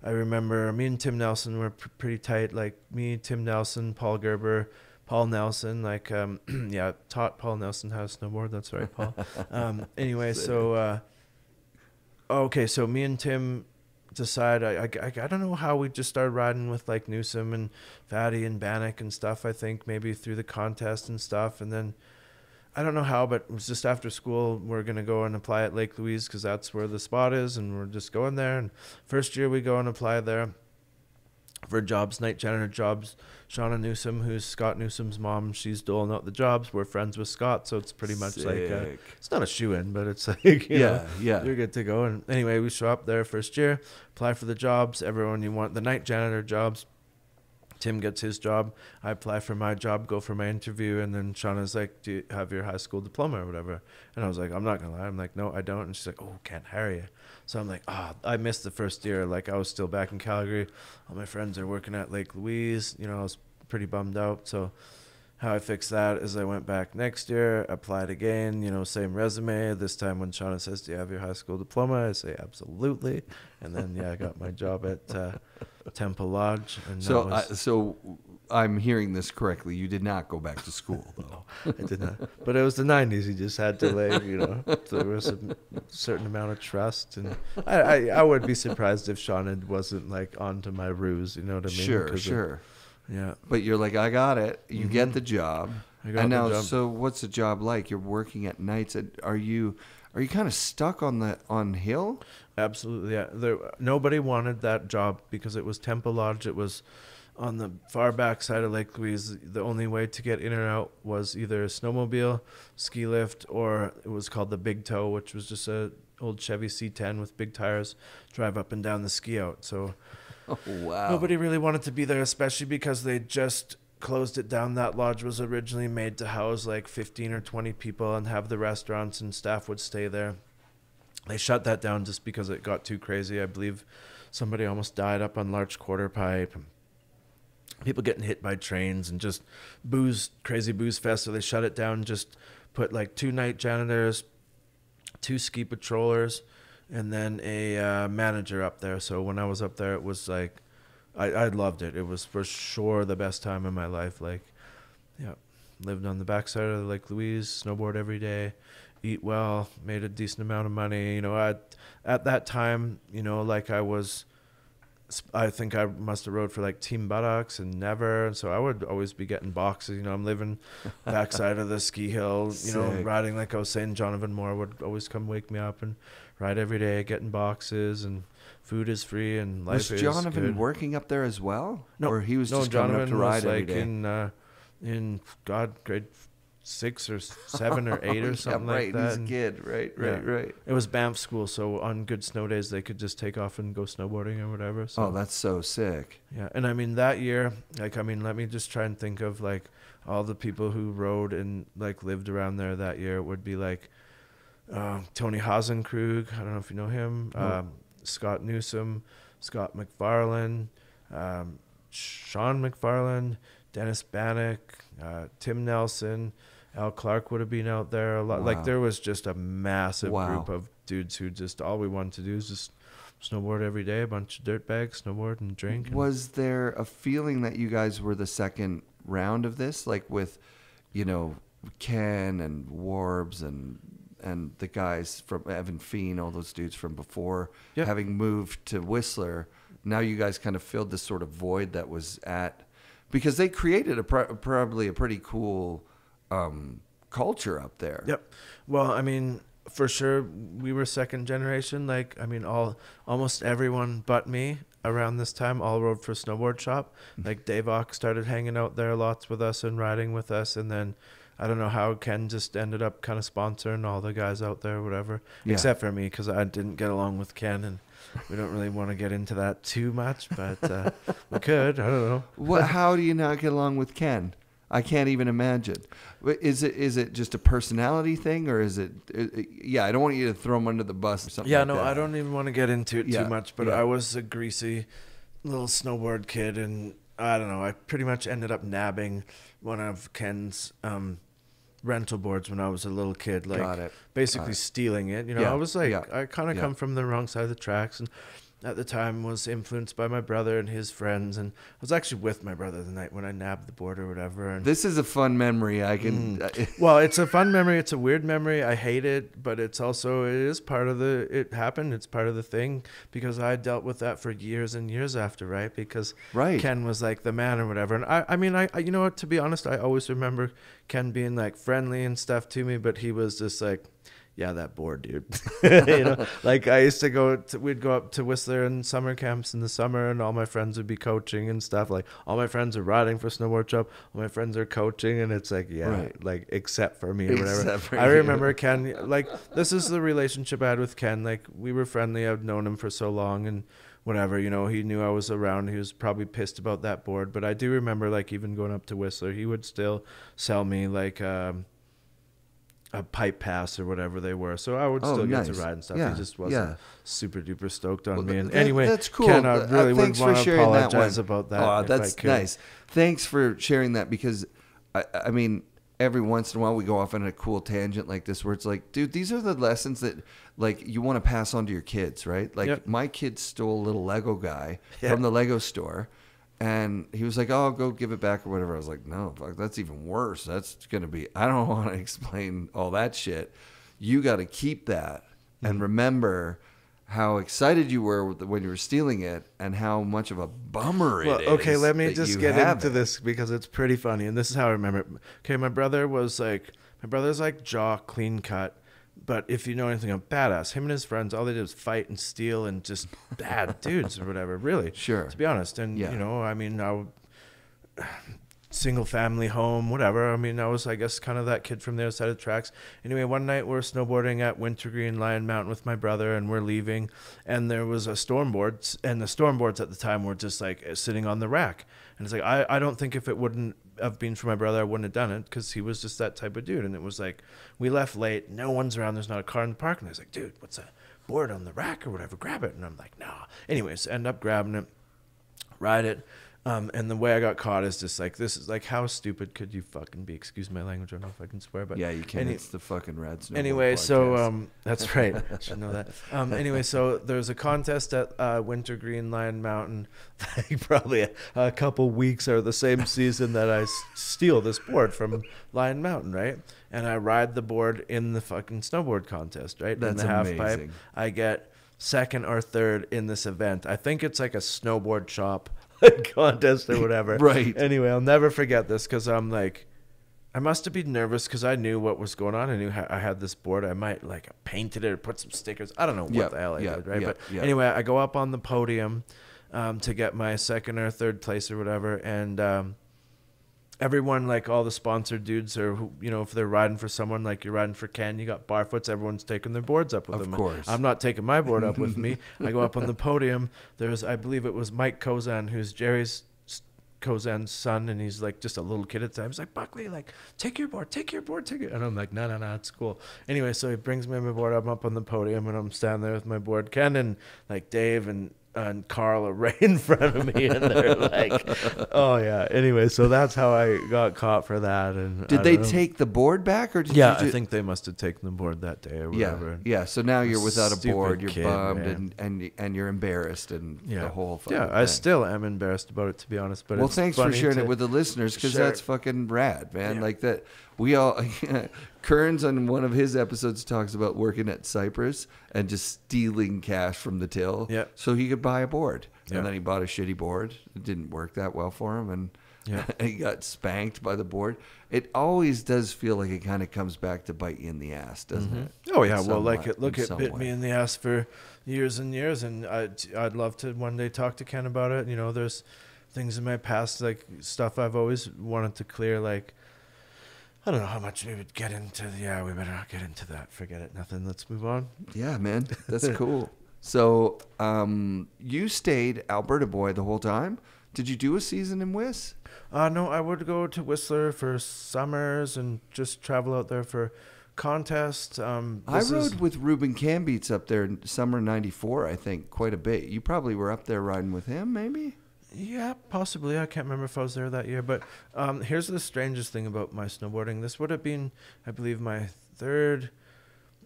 I remember me and Tim Nelson were pretty tight. Like me, Tim Nelson, Paul Gerber, Paul Nelson. Like, yeah, taught Paul Nelson how to snowboard. That's right, Paul. Anyway, so okay, so me and Tim decide. I don't know how we just started riding with like Newsom and Fatty and Bannock and stuff. I think maybe through the contest and stuff, and then I don't know how, but it was just after school. We're gonna go and apply at Lake Louise because that's where the spot is, and we're just going there. And first year we go and apply there for jobs, night janitor jobs. Shauna Newsom, who's Scott Newsom's mom, she's doling out the jobs. We're friends with Scott, so it's pretty much like it's not a shoe-in, but it's like, you know, you're good to go. And anyway, we show up there first year, apply for the jobs. Everyone, you want the night janitor jobs. Tim gets his job. I apply for my job, go for my interview, and then Shauna's like, do you have your high school diploma or whatever? And I was like, I'm not gonna lie. I'm like, no, I don't. And she's like, oh, can't hire you. So I'm like, I missed the first year. Like, I was still back in Calgary. All my friends are working at Lake Louise. You know, I was pretty bummed out. So how I fixed that is I went back next year, applied again, you know, same resume. This time when Shauna says, do you have your high school diploma? I say, absolutely. And then, yeah, I got my job at Temple Lodge. And so I'm hearing this correctly. You did not go back to school, though. No, I did not. But it was the 90s. You just had to, like, you know, there was a certain amount of trust. And I would be surprised if Shauna wasn't, like, onto my ruse. You know what I mean? Sure. Yeah. But you're like, I got it. You get the job. I got the job. So what's the job like? You're working at nights. Are you kind of stuck on hill? Absolutely, yeah. Nobody wanted that job because it was Temple Lodge. It was on the far back side of Lake Louise. The only way to get in and out was either a snowmobile, ski lift, or it was called the Big Toe, which was just a old Chevy C10 with big tires, drive up and down the ski out. So wow. Nobody really wanted to be there, especially because they just closed it down. That lodge was originally made to house like 15 or 20 people and have the restaurants and staff would stay there. They shut that down just because it got too crazy. I believe somebody almost died up on Larch Quarter Pipe. People getting hit by trains and just crazy booze fest. So they shut it down, just put like 2 night janitors, 2 ski patrollers, and then a manager up there. So when I was up there, it was like, I loved it. It was for sure the best time in my life. Like, yeah, lived on the backside of Lake Louise, snowboard every day, eat well, made a decent amount of money. You know, at that time, you know, like I think I must have rode for like Team Buttocks and Never. And so I would always be getting boxes. You know, I'm living backside of the ski hill, you know, riding like I was saying. Jonathan Moore would always come wake me up and ride every day, getting boxes, and food is free and life is good. Was Jonathan working up there as well? No. Or he was just coming up to ride every day? In grade 6 or 7 or 8 or something like that. He's a kid. Right. It was Banff school, so on good snow days they could just take off and go snowboarding or whatever. So. Oh, that's so sick. Yeah, and I mean that year, like, I mean, let me just try and think of like all the people who rode and like lived around there that year. It would be like Tony Hasenkrug, I don't know if you know him, Scott Newsom, Scott McFarlane, Sean McFarlane, Dennis Bannock, Tim Nelson, Al Clark would have been out there a lot. Wow. Like there was just a massive group of dudes who just all we wanted to do is just snowboard every day, a bunch of dirt bags, snowboard and drink. Was there a feeling that you guys were the second round of this, like with, you know, Ken and Warbs and the guys from Evan Feen, all those dudes from before, having moved to Whistler? Now you guys kind of filled this sort of void that was because they created probably a pretty cool culture up there. Yep. Well, I mean, for sure, we were second generation. Like, I mean, almost everyone but me around this time all rode for Snowboard Shop. Like Dave Ock started hanging out there lots with us and riding with us, and then I don't know how Ken just ended up kind of sponsoring all the guys out there, whatever, except for me because I didn't get along with Ken, and we don't really want to get into that too much, but we could. I don't know. How do you not get along with Ken? I can't even imagine. Is it just a personality thing, or is it? I don't want you to throw him under the bus or something. Yeah, no, I don't even want to get into it too much. But I was a greasy little snowboard kid, and I don't know. I pretty much ended up nabbing one of Ken's rental boards when I was a little kid, like basically stealing it. You know, I was like, I kind of come from the wrong side of the tracks, and at the time was influenced by my brother and his friends, and I was actually with my brother the night when I nabbed the board or whatever. And this is a fun memory. I can. Well, it's a fun memory. It's a weird memory. I hate it, but it is part of it happened. It's part of the thing because I dealt with that for years and years after, right? Because Ken was like the man or whatever. And I mean, you know what? To be honest, I always remember Ken being like friendly and stuff to me, but he was just like, yeah, that board, dude. You know, like I used to we'd go up to Whistler in summer camps in the summer, and all my friends would be coaching and stuff. Like all my friends are riding for Snowboard Shop, all my friends are coaching, and it's like, like except for me or whatever. I remember Ken, like this is the relationship I had with Ken. Like we were friendly. I've known him for so long, and whatever, you know, he knew I was around. He was probably pissed about that board, but I do remember like even going up to Whistler, he would still sell me like a pipe pass or whatever they were, so I would still get to ride and stuff. He just wasn't super duper stoked on me. And anyway, that's cool. Ken, I really wouldn't want to apologize about that. Oh, that's nice. Thanks for sharing that, because I mean, every once in a while we go off on a cool tangent like this where it's like, dude, these are the lessons that like you want to pass on to your kids, right? Like my kid stole a little Lego guy from the Lego store, and he was like, oh, I'll go give it back or whatever. I was like, no, fuck, that's even worse. That's going to be, I don't want to explain all that shit. You got to keep that and remember how excited you were when you were stealing it and how much of a bummer it is. Okay, let me just get into this because it's pretty funny. And this is how I remember it. Okay, my brother's like jaw clean cut. But if you know anything of badass, him and his friends, all they did was fight and steal and just bad dudes or whatever, really. Sure. To be honest. And, you know, I mean, single family home, whatever. I mean, I was, I guess, kind of that kid from the other side of the tracks. Anyway, one night we're snowboarding at Wintergreen Lion Mountain with my brother, and we're leaving, and there was a stormboard, and the stormboards at the time were just like sitting on the rack. And it's like, I don't think if it wouldn't have been for my brother, I wouldn't have done it, because he was just that type of dude. And it was like, we left late, no one's around, there's not a car in the park, and I was like, dude, what's a board on the rack or whatever, grab it. And I'm like, nah. Anyways, end up grabbing it, ride it. And the way I got caught is just like, this is like, how stupid could you fucking be? Excuse my language. I don't know if I can swear, but yeah, you can. It's the fucking Rad Snowboard anyway, podcast. so that's right. I should know that. Anyway, so there's a contest at Wintergreen Lion Mountain. Like probably a couple weeks or the same season that I steal this board from Lion Mountain, right? And I ride the board in the fucking snowboard contest, right? That's in the half amazing. pipe. I get second or third in this event. I think it's like a snowboard shop contest or whatever. Right. Anyway, I'll never forget this because I'm like, I must have been nervous because I knew what was going on. I knew I had this board. I might like painted it or put some stickers. I don't know what the hell I did, right? But anyway, I go up on the podium to get my second or third place or whatever, and everyone, like all the sponsored dudes, or you know, if they're riding for someone, like you're riding for Ken, you got Barfoots, everyone's taking their boards up with them. Of course. I'm not taking my board up with me. I go up on the podium. There's, I believe it was Mike Kozan, who's Jerry's Kozan's son, and he's like just a little kid at the time. He's like, Buckley, like, take your board, take your board, take it. And I'm like, no, it's cool. Anyway, so he brings me my board. I'm up on the podium, and I'm standing there with my board. Ken and like Dave and Carl are right in front of me, and they're like, oh yeah. Anyway, so that's how I got caught for that. And did they take the board back, or did you I think they must have taken the board that day or whatever. Yeah. So now you're without a Stupid board, you're kid, bummed, and you're embarrassed, and the whole fucking thing. I still am embarrassed about it, to be honest. But well, it's thanks for sharing to it with the listeners, because share. that's fucking rad, man. Like that, we all. Kearns on one of his episodes talks about working at Cypress and just stealing cash from the till, so he could buy a board. And then he bought a shitty board. It didn't work that well for him, and he got spanked by the board. It always does feel like it kind of comes back to bite you in the ass, doesn't it? Oh yeah, well, like it bit me in the ass for years and years, and I'd love to one day talk to Ken about it. You know, there's things in my past, like stuff I've always wanted to clear, like. I don't know how much we would get into. Yeah, we better not get into that. Forget it. Nothing. Let's move on. Yeah, man. That's cool. So you stayed Alberta boy the whole time? Did you do a season in Whist? No, I would go to Whistler for summers and just travel out there for contests. I rode with Ruben Cambeats up there in summer '94, I think, quite a bit. You probably were up there riding with him, maybe? Yeah, possibly. I can't remember if I was there that year. But here's the strangest thing about my snowboarding. This would have been, I believe, my third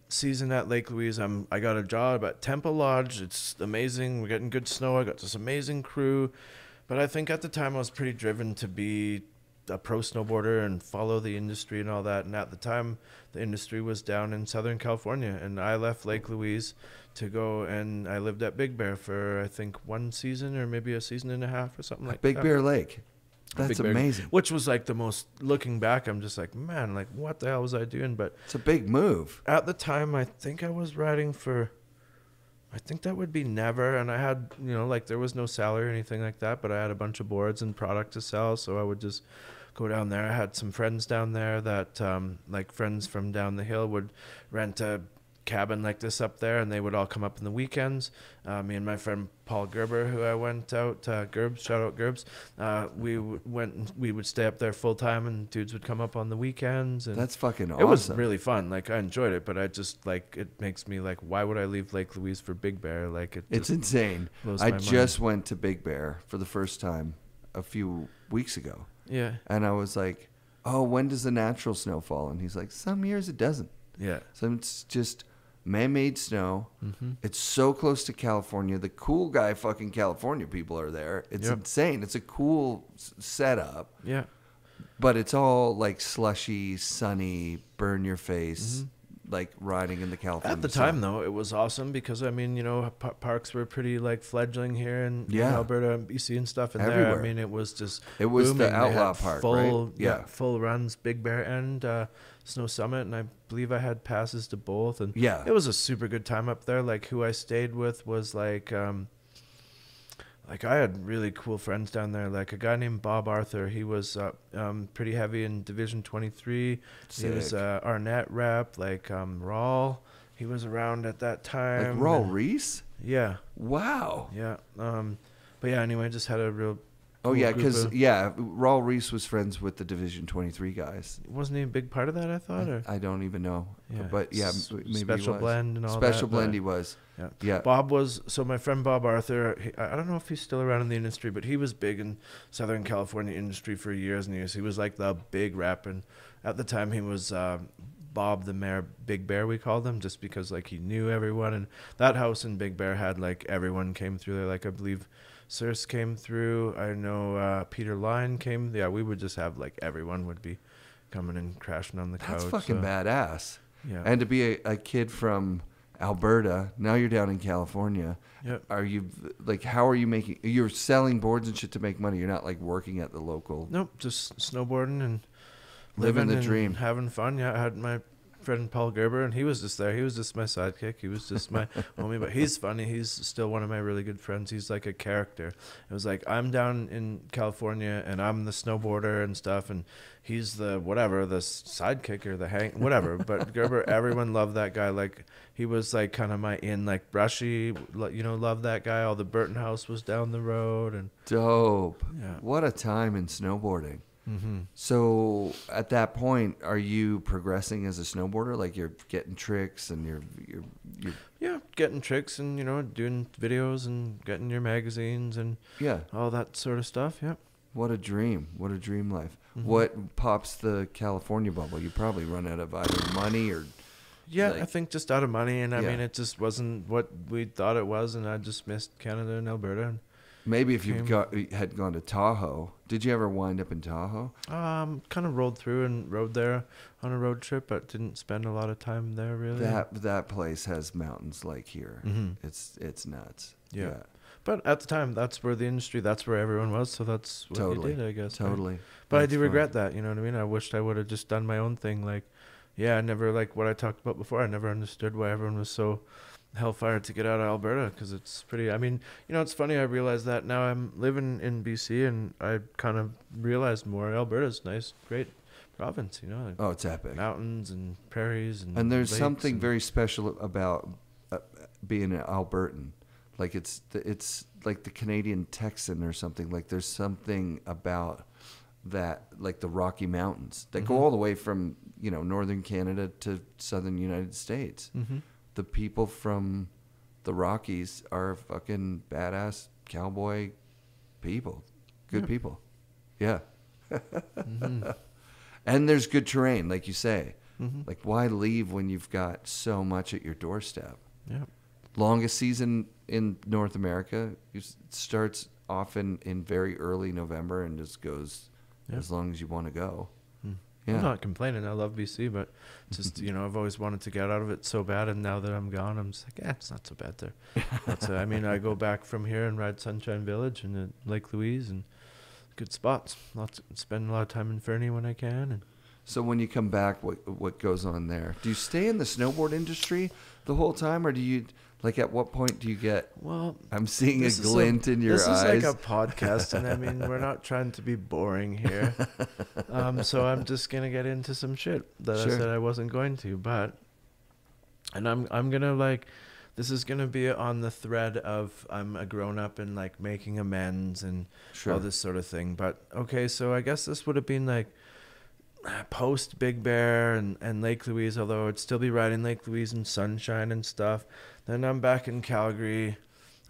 season at Lake Louise. I got a job at Temple Lodge. It's amazing. We're getting good snow. I got this amazing crew. But I think at the time I was pretty driven to be a pro snowboarder and follow the industry and all that. And at the time, the industry was down in Southern California. And I left Lake Louise to go, and I lived at Big Bear for, I think, one season or maybe a season and a half or something like that. Big Bear Lake. That's amazing. Which was like the most, looking back, I'm just like, man, like what the hell was I doing? But it's a big move. At the time, I think I was riding for, I think that would be Never. And I had, you know, like there was no salary or anything like that, but I had a bunch of boards and product to sell. So I would just go down there. I had some friends down there that, like friends from down the hill would rent a cabin like this up there, and they would all come up in the weekends. Me and my friend Paul Gerber, who I went out, Gerbs, shout out Gerbs, we would stay up there full time, and dudes would come up on the weekends. And that's fucking awesome. It was really fun. Like I enjoyed it, but I just like, it makes me like, why would I leave Lake Louise for Big Bear? Like it's insane. I just went to Big Bear for the first time a few weeks ago. Yeah. And I was like, oh, when does the natural snow fall? And he's like, some years it doesn't. Yeah. So it's just man-made snow. Mm-hmm. It's so close to California. The cool guy fucking California people are there. It's insane. It's a cool setup. Yeah. But it's all like slushy, sunny, burn your face, like riding in the California At the sun. time, though, it was awesome because, I mean, you know, parks were pretty, like, fledgling here in Alberta and BC and stuff. And Everywhere. there, I mean, it was just It was booming. the Outlaw They had Park, full, right? Yeah. full runs, Big Bear and Snow Summit. And I believe I had passes to both. And Yeah. it was a super good time up there. Like, who I stayed with was, like I had really cool friends down there, like a guy named Bob Arthur. He was pretty heavy in Division 23. Sick. He was Arnett rep, like Rawl. He was around at that time. Like Rawl Reese? Yeah. Wow. Yeah. But yeah, anyway, just had a real Oh, cool yeah, group because, of- Rawl Reese was friends with the Division 23 guys. Wasn't he a big part of that, I thought? Or? I don't even know. Yeah. But, yeah, maybe Special he was. Blend and all Special that. Blend he was. Yeah. Yeah. Bob was, so my friend Bob Arthur, I don't know if he's still around in the industry, but he was big in Southern California industry for years and years. He was like the big rep, and at the time he was Bob the Mayor Big Bear, we called him, just because like he knew everyone. And that house in Big Bear had like everyone came through there. Like I believe Circe came through. I know Peter Line came. Yeah, we would just have like everyone would be coming and crashing on the couch. That's fucking badass. Yeah. And to be a kid from Alberta, now you're down in California. Yep. Are you, like, how are you making, you're selling boards and shit to make money. You're not like working at the local. Nope, just snowboarding and Living the and dream. having fun. Yeah, I had my friend Paul Gerber, and he was just there. He was just my sidekick. He was just my homie, but he's funny. He's still one of my really good friends. He's like a character. It was like, I'm down in California, and I'm the snowboarder and stuff, and he's the whatever, the sidekick or the whatever. But Gerber, everyone loved that guy. Like, he was like kind of my like brushy, you know, loved that guy. All the Burton House was down the road, and Dope. Yeah. What a time in snowboarding. mm-hmm. So at that point, are you progressing as a snowboarder? Like you're getting tricks and you're Yeah, getting tricks and, you know, doing videos and getting your magazines and yeah. all that sort of stuff. Yeah. What a dream. What a dream life. Mhm. What pops the California bubble? You probably run out of either money or Yeah, like- I think just out of money. And I Yeah. mean, it just wasn't what we thought it was. And I just missed Canada and Alberta. And, maybe if you Came- had gone to Tahoe. Did you ever wind up in Tahoe? kind of rolled through and rode there on a road trip, but didn't spend a lot of time there really. That place has mountains like here. Mhm. It's nuts. Yeah. But at the time, that's where the industry, that's where everyone was. So that's what Totally. you did, I guess. right? Totally. But I That's do fun. regret that, you know what I mean? I wished I would have just done my own thing. Like, yeah, I never, like what I talked about before, I never understood why everyone was so hellfire to get out of Alberta, because it's pretty, I mean, you know, it's funny, I realized that now I'm living in BC, and I kind of realized more Alberta's nice, great province, you know, like Oh, it's epic. mountains and prairies And there's lakes something and- very special about being an Albertan. Like it's like the Canadian Texan or something. Like there's something about that, like the Rocky Mountains that go Mhm. all the way from, you know, northern Canada to southern United States. Mhm. The people from the Rockies are fucking badass cowboy people. Good Yeah. people. Yeah. Mhm. And there's good terrain, like you say. Mhm. Like, why leave when you've got so much at your doorstep? Yeah. Longest season in North America starts often in very early November and just goes Yeah. as long as you want to go. Mm. Yeah. I'm not complaining. I love BC, but just, you know, I've always wanted to get out of it so bad. And now that I'm gone, I'm just like, it's not so bad there. I mean, I go back from here and ride Sunshine Village and Lake Louise and good spots. Spend a lot of time in Fernie when I can. And So when you come back, what goes on there? Do you stay in the snowboard industry the whole time, or do you, like, at what point do you get? well, I'm seeing a this is glint in your this eyes. is like a podcast, and I mean, we're not trying to be boring here. So I'm just gonna get into some shit that Sure. I said I wasn't going to, and I'm gonna like, this is gonna be on the thread of I'm a grown up and like making amends and Sure. all this sort of thing. But okay, so I guess this would have been like post Big Bear and Lake Louise, although I'd still be riding Lake Louise and Sunshine and stuff. Then I'm back in Calgary.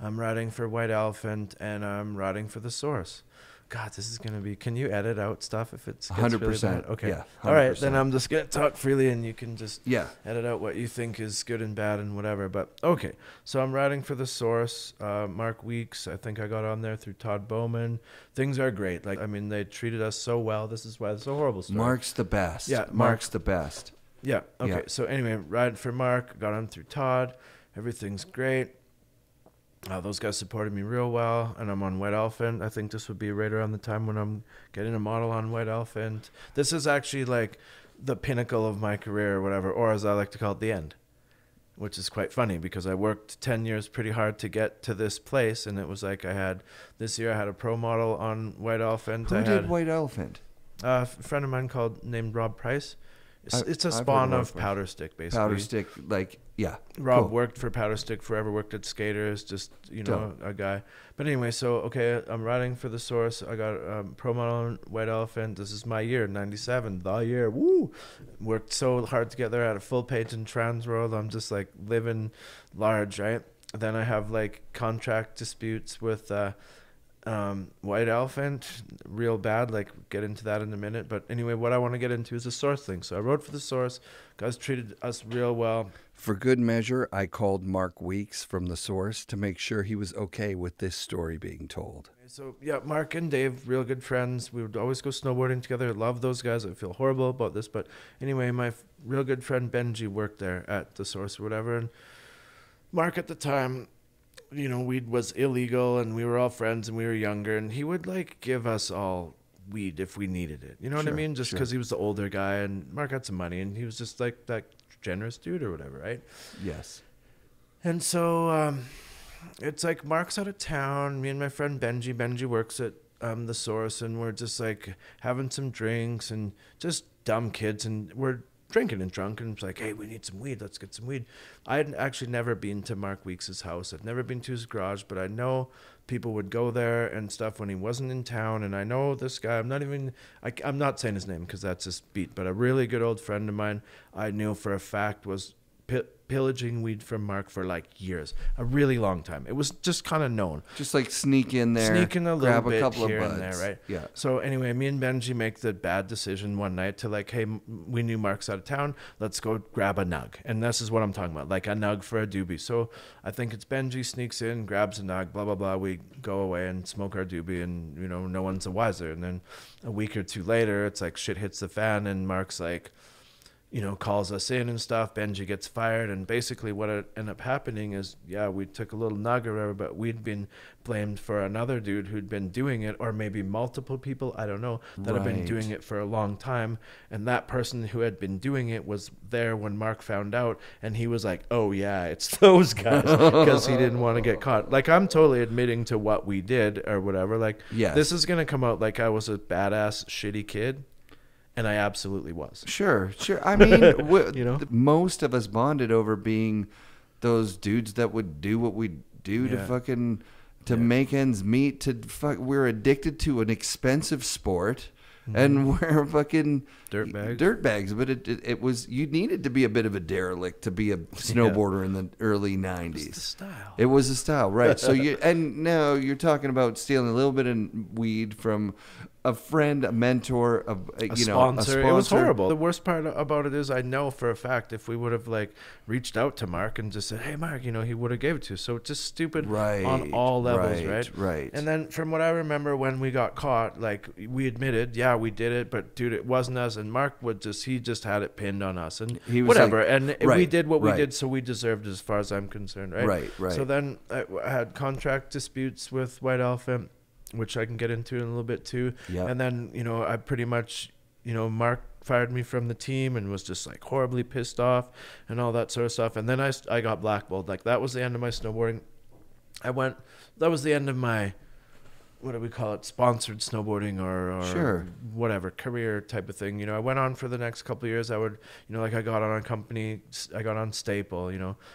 I'm riding for White Elephant and I'm riding for the Source. God, this is going to be, can you edit out stuff if it's 100%. Really bad? Okay. Yeah, 100%. All right. Then I'm just going to talk freely and you can just edit out what you think is good and bad and whatever. But okay. So I'm riding for the Source, Mark Weeks. I think I got on there through Todd Bowman. Things are great. Like, I mean, they treated us so well. This is why it's a horrible story. Mark's the best. Yeah. Mark's the best. Yeah. Okay. Yeah. So anyway, ride for Mark, got on through Todd. Everything's great. Those guys supported me real well, and I'm on White Elephant. I think this would be right around the time when I'm getting a model on White Elephant. This is actually like the pinnacle of my career or whatever, or as I like to call it, the end, which is quite funny because I worked 10 years pretty hard to get to this place, and it was like this year I had a pro model on White Elephant. Who did White Elephant? A friend of mine named Rob Price. It's a spawn of Powder Stick, basically. Powder Stick, like, yeah. Rob worked for Powder Stick forever, worked at Skaters, just, a guy. But anyway, so, okay, I'm riding for the Source. I got a pro model on White Elephant. This is my year, 97, the year. Woo! Worked so hard to get there. I had a full page in Transworld. I'm just, like, living large, right? Then I have, like, contract disputes with White Elephant, real bad. Like, get into that in a minute. But anyway, what I want to get into is the Source thing. So I rode for the Source. Guys treated us real well. For good measure, I called Mark Weeks from the Source to make sure he was okay with this story being told. So yeah, Mark and Dave, real good friends. We would always go snowboarding together. Love those guys. I feel horrible about this, but anyway, my real good friend Benji worked there at the Source or whatever. And Mark at the time, weed was illegal and we were all friends and we were younger, and he would like give us all weed if we needed it. You know what I mean? Just because he was the older guy and Mark had some money and he was just like that generous dude or whatever, right? Yes. And so it's like Mark's out of town. Me and my friend Benji works at the Source, and we're just like having some drinks and just dumb kids, and we're drinking and drunk, and it's like, hey, we need some weed, let's get some weed. I had actually never been to Mark Weeks' house. I've never been to his garage, but I know people would go there and stuff when he wasn't in town. And I know this guy, I'm not saying his name because that's his beat, but a really good old friend of mine I knew for a fact was pillaging weed from Mark for like years, a really long time. It was just kind of known. Just like sneak in there, sneaking a little grab bit a couple here of buds. and there, right? Yeah. So anyway, me and Benji make the bad decision one night to like, hey, we knew Mark's out of town. Let's go grab a nug. And this is what I'm talking about, like a nug for a doobie. So I think it's Benji sneaks in, grabs a nug, blah, blah, blah. We go away and smoke our doobie, and, no one's the wiser. And then a week or two later, it's like shit hits the fan, and Mark's like, calls us in and stuff. Benji gets fired, and basically what ended up happening is, we took a little nug or whatever, but we'd been blamed for another dude who'd been doing it, or maybe multiple people, I don't know, that had been doing it for a long time. And that person who had been doing it was there when Mark found out, and he was like, oh yeah, it's those guys, because he didn't want to get caught. Like, I'm totally admitting to what we did or whatever. Like, this is going to come out like I was a badass, shitty kid. And I absolutely was. Sure. I mean, most of us bonded over being those dudes that would do what we do to make ends meet. We're addicted to an expensive sport, and we're fucking dirtbags. But it was, you needed to be a bit of a derelict to be a snowboarder in the early 90s. It was a style, right? So and now you're talking about stealing a little bit of weed from a friend, a mentor, a sponsor. It was horrible. The worst part about it is, I know for a fact if we would have like reached out to Mark and just said, hey Mark, he would have gave it to us. So it's just stupid on all levels, right? And then from what I remember, when we got caught, like, we admitted, we did it, but dude, it wasn't us. And Mark he just had it pinned on us, and he was whatever. Like, and we did what we did, so we deserved it as far as I'm concerned, right? Right. So then I had contract disputes with White Elephant, which I can get into in a little bit too. Yep. And then, I pretty much, Mark fired me from the team and was just like horribly pissed off and all that sort of stuff. And then I got blackballed. Like, that was the end of my snowboarding. That was the end of my, what do we call it, sponsored snowboarding or whatever, career type of thing. I went on for the next couple of years. I would, like, I got on a company, I got on Staple,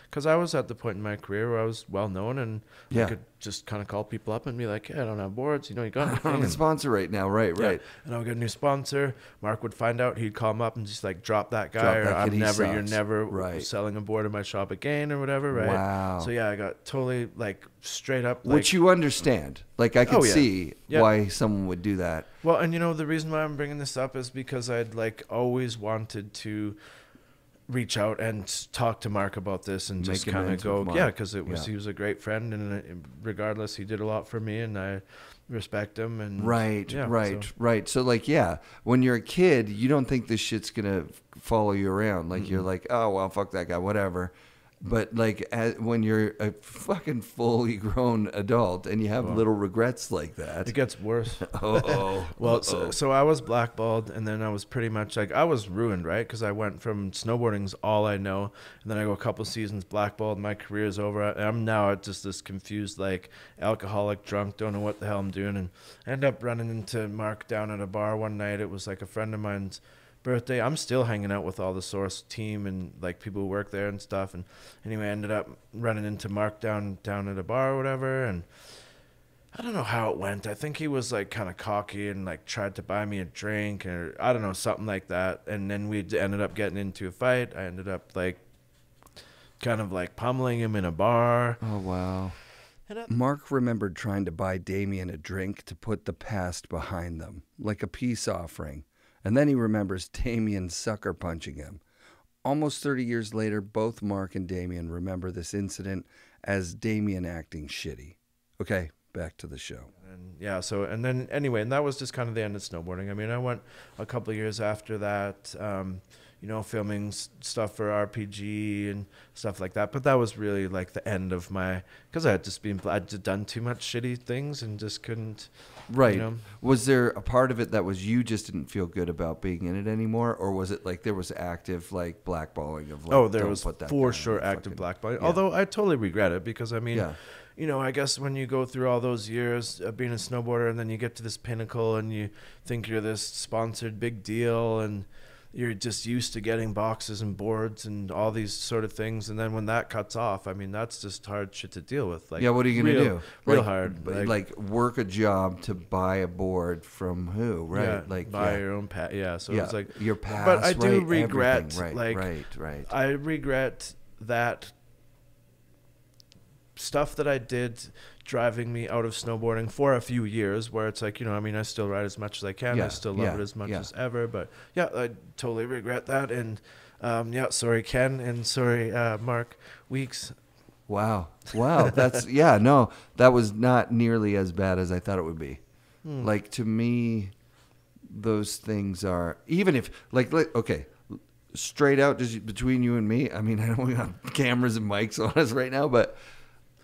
because I was at the point in my career where I was well known and I could just kind of call people up and be like, "Hey, I don't have boards. You know, you got I don't have a sponsor right now." Right. And I'll get a new sponsor. Mark would find out. He'd call him up and just like drop that guy, Drop or that kid, he you're sucks. never Right. selling a board in my shop again, or whatever. Right. Wow. So yeah, I got totally like straight up. Like, Which you understand. Like I could see why someone would do that. Well, and you know the reason why I'm bringing this up is because I'd like always wanted to reach out and talk to Mark about this and just kind of go, because he was a great friend, and regardless, he did a lot for me, and I respect him. And right. So like, when you're a kid, you don't think this shit's gonna follow you around. Like you're like, oh well, fuck that guy, whatever. But like when you're a fucking fully grown adult and you have little regrets like that, it gets worse. Well, so I was blackballed, and then I was pretty much like, I was ruined, right? Because I went from snowboarding's all I know, and then I go a couple seasons blackballed. My career's over. I'm now just this confused, like alcoholic, drunk, don't know what the hell I'm doing, and I end up running into Mark down at a bar one night. It was like a friend of mine's birthday. I'm still hanging out with all the Source team and like people who work there and stuff. And anyway, I ended up running into Mark down at a bar or whatever. And I don't know how it went. I think he was like kind of cocky and like tried to buy me a drink, or I don't know, something like that. And then we ended up getting into a fight. I ended up like kind of like pummeling him in a bar. Oh, wow. Mark remembered trying to buy Damian a drink to put the past behind them, like a peace offering. And then he remembers Damian sucker punching him. Almost 30 years later, both Mark and Damian remember this incident as Damian acting shitty. Okay, back to the show. And then anyway, and that was just kind of the end of snowboarding. I mean, I went a couple of years after that, filming stuff for RPG and stuff like that. But that was really like the end of my, because I'd done too much shitty things and just couldn't. Right. You know? Was there a part of it that was you just didn't feel good about being in it anymore? Or was it like there was active like blackballing of like, there was for sure active blackballing. Yeah. Although I totally regret it, because I mean, I guess when you go through all those years of being a snowboarder and then you get to this pinnacle and you think you're this sponsored big deal and you're just used to getting boxes and boards and all these sort of things, and then when that cuts off, I mean, that's just hard shit to deal with. Like, what are you gonna do? Real hard. Like work a job to buy a board from who? Right? Yeah, like buy your own pad. Yeah. So it's like your past. But I do regret. Right. I regret that stuff that I did driving me out of snowboarding for a few years, where it's like, I still ride as much as I can. I still love it as much as ever. But I totally regret that. And sorry, Ken, and sorry, Mark Weeks. Wow. That's, that was not nearly as bad as I thought it would be. Like, to me, those things are, even if, like okay, straight out, just between you and me, I mean, I know we got cameras and mics on us right now, but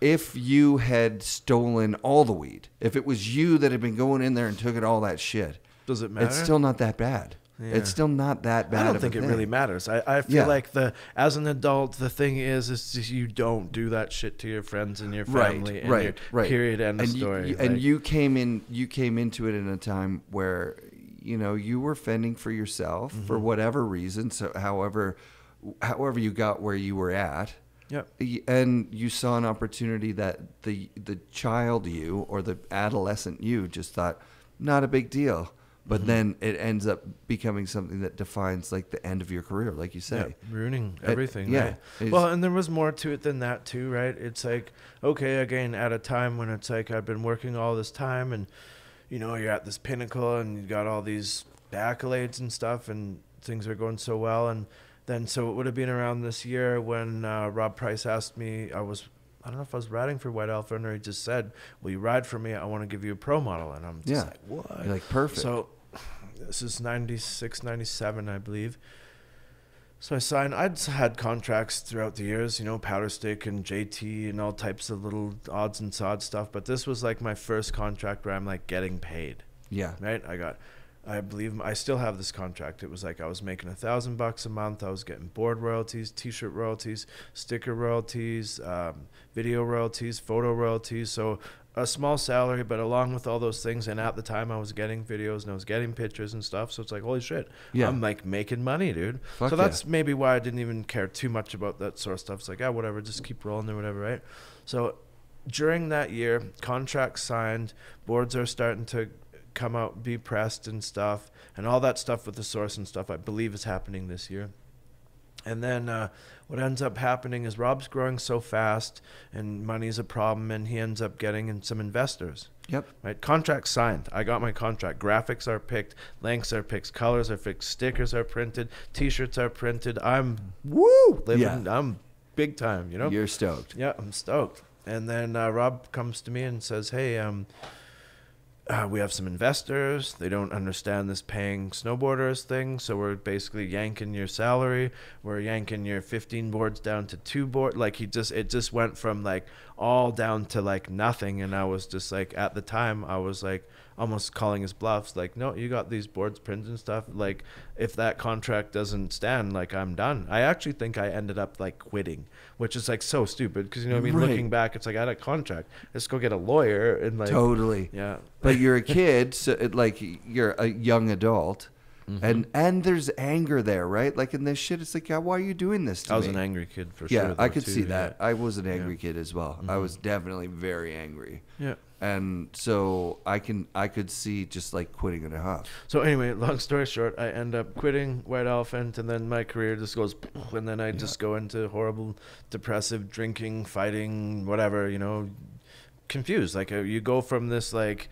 if you had stolen all the weed, if it was you that had been going in there and took it all that shit, does it matter? It's still not that bad. Yeah. It's still not that bad. I don't think it really matters. I feel like as an adult, the thing is just you don't do that shit to your friends and your family. Right. Period. End of story. And you came into it in a time where you were fending for yourself for whatever reason. So however you got where you were at. Yep. And you saw an opportunity that the child you or the adolescent you just thought, not a big deal. But then it ends up becoming something that defines like the end of your career, like you say. Yeah, ruining everything. Right? Well, and there was more to it than that too, right? It's like, okay, again, at a time when it's like I've been working all this time and, you're at this pinnacle and you got all these accolades and stuff and things are going so well. And then, so it would have been around this year when Rob Price asked me, I don't know if I was riding for White Elephant, or he just said, will you ride for me? I want to give you a pro model. And I'm just like, what? You're like, perfect. So this is 96, 97, I believe. So I signed. I'd had contracts throughout the years, Powder Stick and JT and all types of little odds and sods stuff. But this was like my first contract where I'm like getting paid. Yeah. Right? I believe I still have this contract. It was like I was making $1,000 a month. I was getting board royalties, T-shirt royalties, sticker royalties, video royalties, photo royalties. So a small salary, but along with all those things. And at the time, I was getting videos and I was getting pictures and stuff. So it's like, holy shit, I'm like making money, dude. So that's maybe why I didn't even care too much about that sort of stuff. It's like, whatever, just keep rolling or whatever, right? So during that year, contracts signed, boards are starting to come out, be pressed and stuff, and all that stuff with the source and stuff, I believe, is happening this year. And then what ends up happening is Rob's growing so fast and money's a problem, and he ends up getting in some investors. Yep. Right. Contract signed. I got my contract. Graphics are picked. Lengths are picked. Colors are picked. Stickers are printed. T-shirts are printed. I'm living. Yeah. I'm big time. You know. You're stoked. Yeah, I'm stoked. And then Rob comes to me and says, "Hey, we have some investors. They don't understand this paying snowboarders thing. So we're basically yanking your salary. We're yanking your 15 boards down to 2 board." Like it just went from like all down to like nothing. And I was just like, at the time I was like almost calling his bluffs. Like, no, you got these boards printed and stuff. Like if that contract doesn't stand, like I'm done. I actually think I ended up like quitting, which is like so stupid. Cause you know what I mean? Right. Looking back, it's like I had a contract. Let's go get a lawyer and like. Totally. Yeah. But you're a kid, so like you're a young adult, and there's anger there, right? Like in this shit, it's like, yeah, why are you doing this to me? I was an angry kid for sure. Yeah, I could too, see that. yeah. I was an angry kid as well. I was definitely very angry. Yeah. And so I could see just like quitting in a huff. So anyway, long story short, I end up quitting White Elephant, and then my career just goes, and then I just go into horrible, depressive, drinking, fighting, whatever, you know, confused. Like you go from this like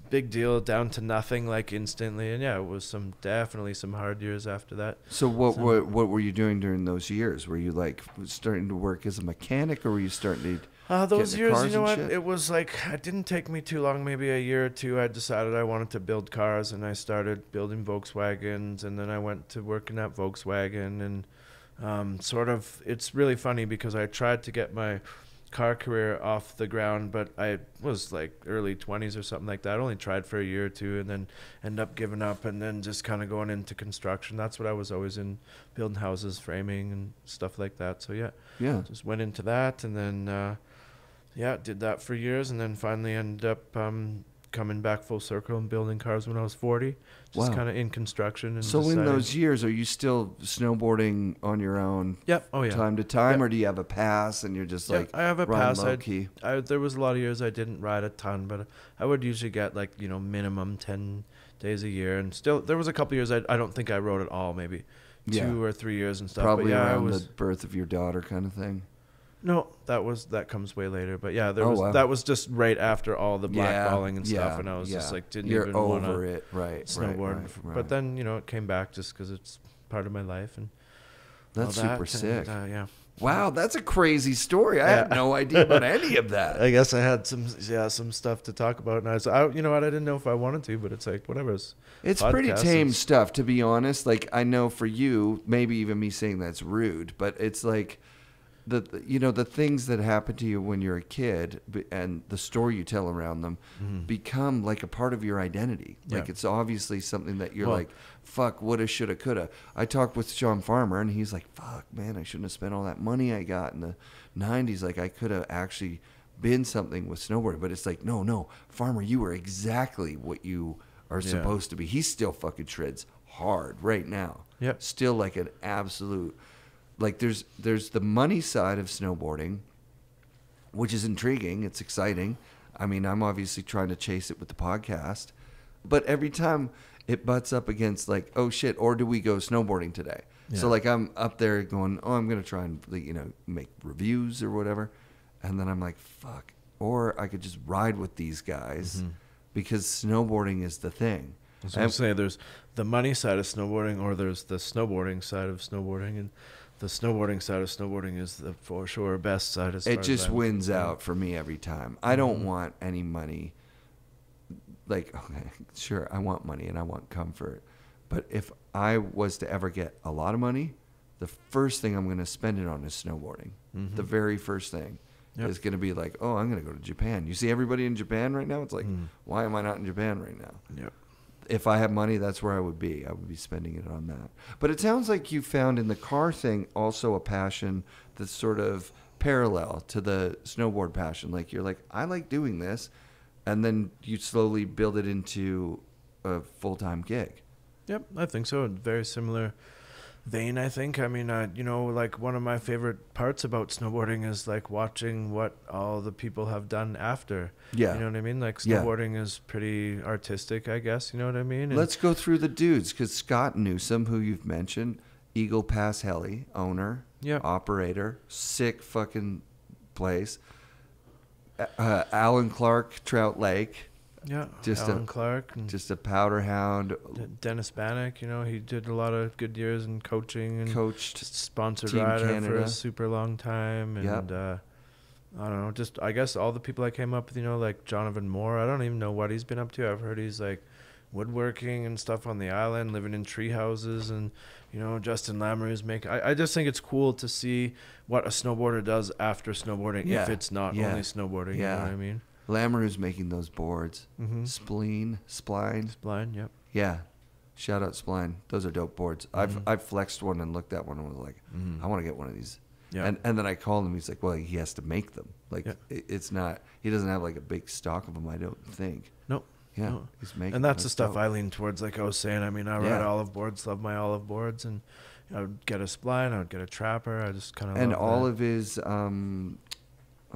big deal down to nothing like instantly. And yeah, it was definitely some hard years after that. So what were you doing during those years? Were you like starting to work as a mechanic, or were you starting to those years, cars you know what, shit? it was like, it didn't take me too long, maybe a year or two. I decided I wanted to build cars, and I started building Volkswagens, and then I went to working at Volkswagen, and sort of, it's really funny because I tried to get my car career off the ground, but I was like early 20s or something like that. I only tried for a year or two, and then end up giving up, and then just kind of going into construction. That's what I was always in, building houses, framing and stuff like that. So yeah, just went into that, and then did that for years, and then finally ended up coming back full circle and building cars when I was 40, just kind of in construction. And so in those years, are you still snowboarding on your own? Yep. Oh yeah. Time to time, or do you have a pass and you're just like, I have a pass. Low key? There was a lot of years I didn't ride a ton, but I would usually get like, you know, minimum 10 days a year, and still there was a couple years I don't think I rode at all, maybe 2 or 3 years and stuff. Probably but yeah, around the birth of your daughter kind of thing. No, that comes way later. But yeah, that was just right after all the blackballing and stuff, and I was just like, didn't even want to it, right? Snowboard. Right. But then, you know, it came back just because it's part of my life, and that's super sick. Yeah. Wow, that's a crazy story. I had no idea about any of that. I guess I had some stuff to talk about, and you know what, I didn't know if I wanted to, but it's like, whatever. It's pretty tame stuff, to be honest. Like, I know for you, maybe even me saying that's rude, but it's like, the things that happen to you when you're a kid and the story you tell around them become like a part of your identity. Like it's obviously something that you're like, fuck, woulda, shoulda, coulda. I talked with Sean Farmer, and he's like, fuck, man, I shouldn't have spent all that money I got in the 90s. Like I could have actually been something with snowboarding. But it's like, no, Farmer, you were exactly what you are supposed to be. He still fucking shreds hard right now. Yep. Still like an absolute... Like there's the money side of snowboarding, which is intriguing. It's exciting. I mean, I'm obviously trying to chase it with the podcast, but every time it butts up against like, oh shit, or do we go snowboarding today? Yeah. So like I'm up there going, oh, I'm gonna try and, you know, make reviews or whatever, and then I'm like, fuck, or I could just ride with these guys because snowboarding is the thing. I was gonna say, there's the money side of snowboarding, or there's the snowboarding side of snowboarding, and the snowboarding side of snowboarding is the for sure best side. It just wins out for me every time. I don't want any money. Like, okay, sure, I want money and I want comfort. But if I was to ever get a lot of money, the first thing I'm going to spend it on is snowboarding. The very first thing is going to be like, oh, I'm going to go to Japan. You see everybody in Japan right now? It's like, why am I not in Japan right now? Yep. If I have money, that's where I would be. I would be spending it on that. But it sounds like you found in the car thing also a passion that's sort of parallel to the snowboard passion. Like you're like, I like doing this. And then you slowly build it into a full-time gig. Yep, I think so. Very similar vein, I think. I mean, you know, like one of my favorite parts about snowboarding is like watching what all the people have done after. Yeah. You know what I mean? Like Yeah. snowboarding is pretty artistic, I guess. You know what I mean? And Let's go through the dudes, because Scott Newsom, who you've mentioned, Eagle Pass Heli, owner, Yep. operator, sick fucking place. Alan Clark, Trout Lake, yeah, just Alan Clark and just a powder hound, Dennis Bannock. You know, he did a lot of good years in coaching and coached just sponsored Team rider for Canada. a super long time. And Yep. I don't know, just I guess all the people I came up with, you know, like Jonathan Moore. I don't even know what he's been up to. I've heard he's like woodworking and stuff on the island, living in tree houses, and you know, Justin Lamoureux's I just think it's cool to see what a snowboarder does after snowboarding, Yeah. if it's not Yeah. only snowboarding. Yeah. You know what I mean? Lamoureux's making those boards. Mm-hmm. Spline. It's blind. Yep. Yeah. Shout out Spline. Those are dope boards. I've flexed one and looked at one and was like, I want to get one of these. Yeah. And then I called him. He's like, well, he has to make them. Like, Yeah. it's not, he doesn't have like a big stock of them, I don't think. Nope. Yeah. No. He's making And that's the stuff dope. I lean towards. Like I was saying, I mean, I ride Yeah. olive boards, love my olive boards, and I would get a spline, I would get a trapper. I just kind of And love all that. of his,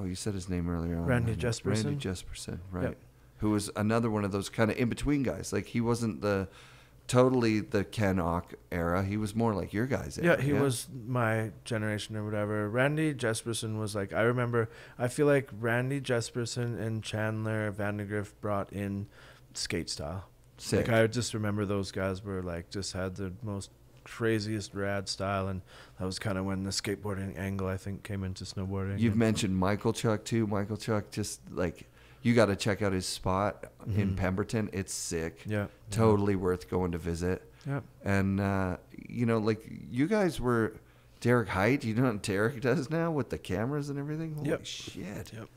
you said his name earlier on. Randy Jesperson. Randy Jesperson, right. Yep. Who was another one of those kind of in-between guys. Like, he wasn't totally the Ken Ock era. He was more like your guys' era. Yeah, he was my generation or whatever. Randy Jesperson was like, I feel like Randy Jesperson and Chandler Vandergrift brought in skate style. Sick. Like I just remember those guys were like, just had the most craziest rad style, and that was kind of when the skateboarding angle, I think, came into snowboarding. You've mentioned Michael Chuck too. Michael Chuck, just like, you got to check out his spot in Pemberton. It's sick. Yeah. Totally worth going to visit. Yeah. And, you know, like, you guys were Derek Height. You know what Derek does now with the cameras and everything? Holy shit. Yep.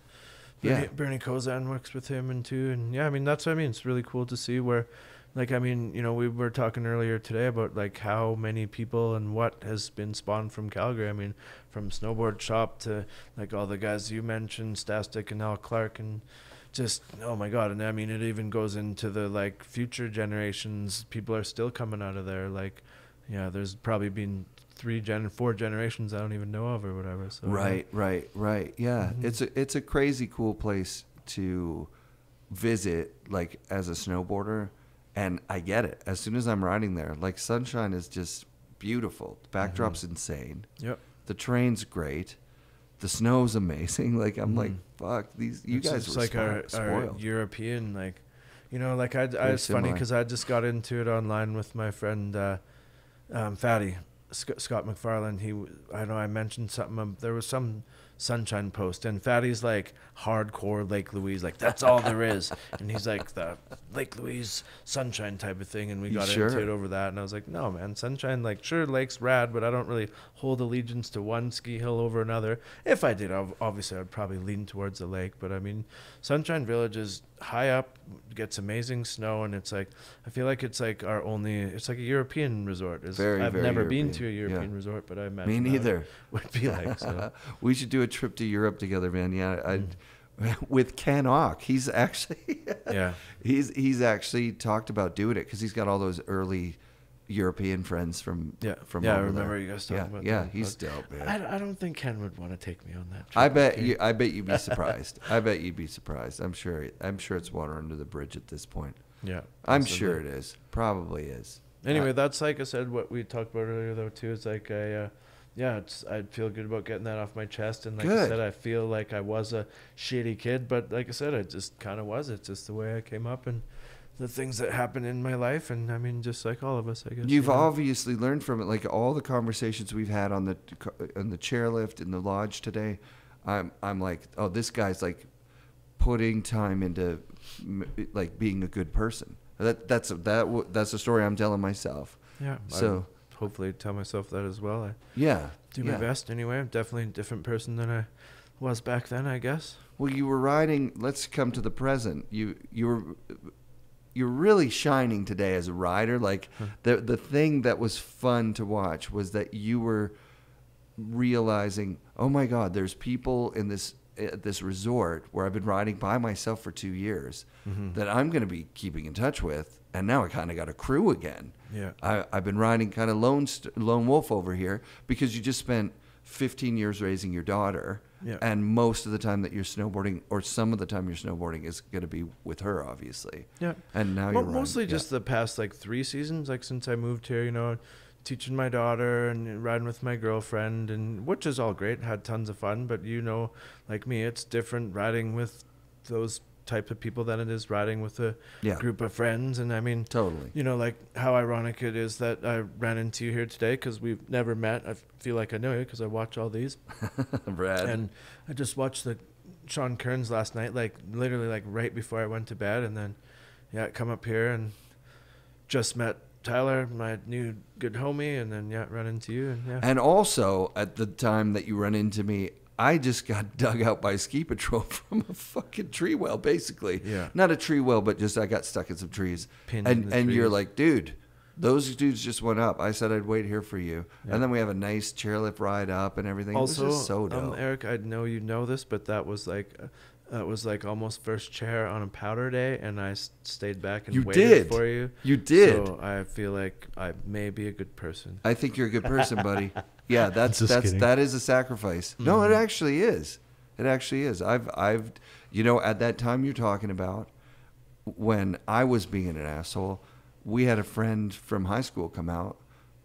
Yeah. Bernie Kozan works with him and too. And yeah, I mean, that's what I mean. It's really cool to see where, like, I mean, you know, we were talking earlier today about like how many people and what has been spawned from Calgary. I mean, from Snowboard Shop to like all the guys you mentioned, Stastic and Al Clark, and just, oh my God. And I mean, it even goes into the like future generations. People are still coming out of there. Like, yeah, there's probably been 4 generations I don't even know of or whatever. So Right. Yeah. It's a crazy cool place to visit, like, as a snowboarder. And I get it. As soon as I'm riding there, like, Sunshine is just beautiful. The backdrop's insane. Yep. The terrain's great. The snow's amazing. Like, I'm like, fuck, you guys It's were like our spoiled. European, like, you know, like it's funny similar. because I just got into it online with my friend Fatty Scott McFarlane. I know I mentioned something. There was some Sunshine post, and Fatty's like hardcore Lake Louise, like that's all there is, and he's like the Lake Louise Sunshine type of thing, and we got into it over that, and I was like, no man, Sunshine, like sure, Lake's rad, but I don't really hold allegiance to one ski hill over another. If I did, obviously I'd probably lean towards the lake, but I mean, Sunshine Village is high up, gets amazing snow, and it's like, I feel like it's like it's like a European resort. I've never been to a European resort, but I imagine me neither would be like. So we should do a trip to Europe together, man. Yeah, with Ken Ock. He's actually he's actually talked about doing it because he's got all those early European friends from I over remember there. you guys talking about that. Yeah, he's dope, man. I don't think Ken would want to take me on that trip. I bet you'd be surprised. I bet you'd be surprised. I'm sure it's water under the bridge at this point. Yeah, I'm sure it is. Probably is. Anyway, that's like I said, what we talked about earlier though too. It's like I feel good about getting that off my chest, and like I said, I feel like I was a shitty kid, but like I said, I just kind of was. It's just the way I came up and the things that happened in my life, and I mean, just like all of us, I guess. You've obviously learned from it. Like all the conversations we've had on the chairlift in the lodge today, I'm like, oh, this guy's like putting time into like being a good person. That's the story I'm telling myself. Yeah. So hopefully tell myself that as well. I do my yeah. best anyway. I'm definitely a different person than I was back then, I guess. Well, you were riding. Let's come to the present. You're really shining today as a rider. Like the thing that was fun to watch was that you were realizing, oh my God, there's people in this resort where I've been riding by myself for 2 years that I'm going to be keeping in touch with And now I kind of got a crew again. Yeah. I've been riding kind of lone wolf over here because you just spent 15 years raising your daughter. Yeah. And most of the time that you're snowboarding, or some of the time you're snowboarding, is going to be with her, obviously. Yeah. And now Well, you're mostly riding, just the past like 3 seasons, like since I moved here, you know, teaching my daughter and riding with my girlfriend, and which is all great, had tons of fun. But you know, like me, it's different riding with those type of people than it is riding with a group of friends. And I mean, totally. You know, like how ironic it is that I ran into you here today because we've never met. I feel like I know you because I watch all these. Brad. And I just watched the Sean Kearns last night, like literally like right before I went to bed, and then come up here and just met Tyler, my new good homie, and then run into you, and And also at the time that you run into me, I just got dug out by ski patrol from a fucking tree well, basically. Yeah. Not a tree well, but just I got stuck in some trees. Pinned in the And you're trees. like, dude, those dudes just went up. I said I'd wait here for you. Yeah. And then we have a nice chairlift ride up and everything. Also, it was just so dope. Eric, I know you know this, but that was like almost first chair on a powder day, and I stayed back and waited for you. You did. So I feel like I may be a good person. I think you're a good person, buddy. Yeah, that is a sacrifice. Mm-hmm. No, it actually is. It actually is. I've you know, at that time you're talking about, when I was being an asshole, we had a friend from high school come out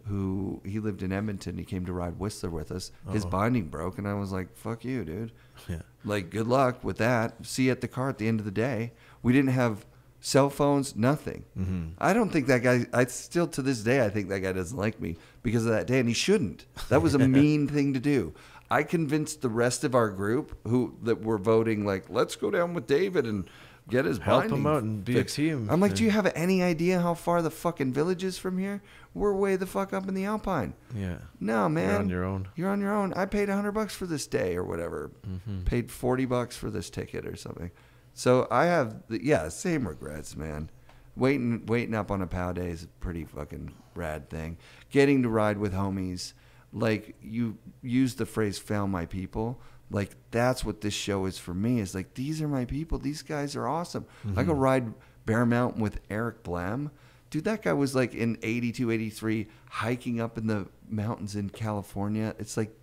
who he lived in Edmonton. He came to ride Whistler with us. His binding broke, and I was like, fuck you, dude. Yeah. Like, good luck with that. See you at the car at the end of the day. We didn't have cell phones, nothing. Mm-hmm. I don't think that guy, I still to this day, I think that guy doesn't like me because of that day, and he shouldn't. That was a mean thing to do. I convinced the rest of our group that were voting, like, let's go down with David and get his Help binding him out and be fixed. a team. I'm like, do you have any idea how far the fucking village is from here? We're way the fuck up in the Alpine. Yeah. No, man. You're on your own. You're on your own. I paid $100 for this day or whatever. Mm-hmm. Paid $40 for this ticket or something. So I have, same regrets, man. Waiting up on a POW day is a pretty fucking rad thing. Getting to ride with homies, like you use the phrase "found my people." Like that's what this show is for me. Is like these are my people. These guys are awesome. Mm-hmm. I go ride Bear Mountain with Eric Blam. Dude, that guy was like in 82, 83 hiking up in the mountains in California. It's like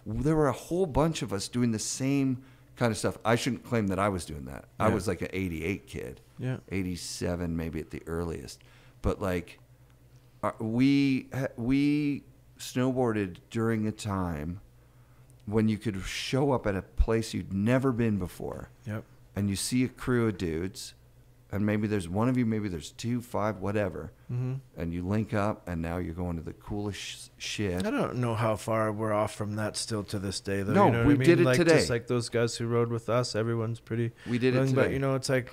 there were a whole bunch of us doing the same kind of stuff. I shouldn't claim that I was doing that. I was like an 88 kid. Yeah. 87 maybe at the earliest. But like we snowboarded during a time when you could show up at a place you'd never been before. Yep. And you see a crew of dudes, and maybe there's one of you, maybe there's 2, 5, whatever. Mm-hmm. And you link up, and now you're going to the coolest shit. I don't know how far we're off from that still to this day, though. No, you know we what I mean? did it like, today. Just like those guys who rode with us, everyone's pretty. We did it willing, today. But, you know, it's like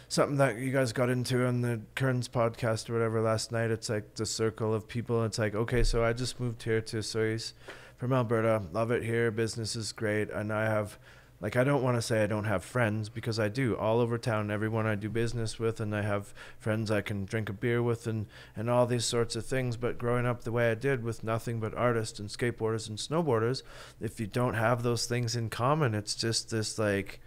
something that you guys got into on the Kearns podcast or whatever last night. It's like the circle of people. It's like, okay, so I just moved here to Soyuz from Alberta. Love it here. Business is great. And I have, like, I don't want to say I don't have friends because I do all over town, everyone I do business with, and I have friends I can drink a beer with and all these sorts of things. But growing up the way I did with nothing but artists and skateboarders and snowboarders, if you don't have those things in common, it's just this like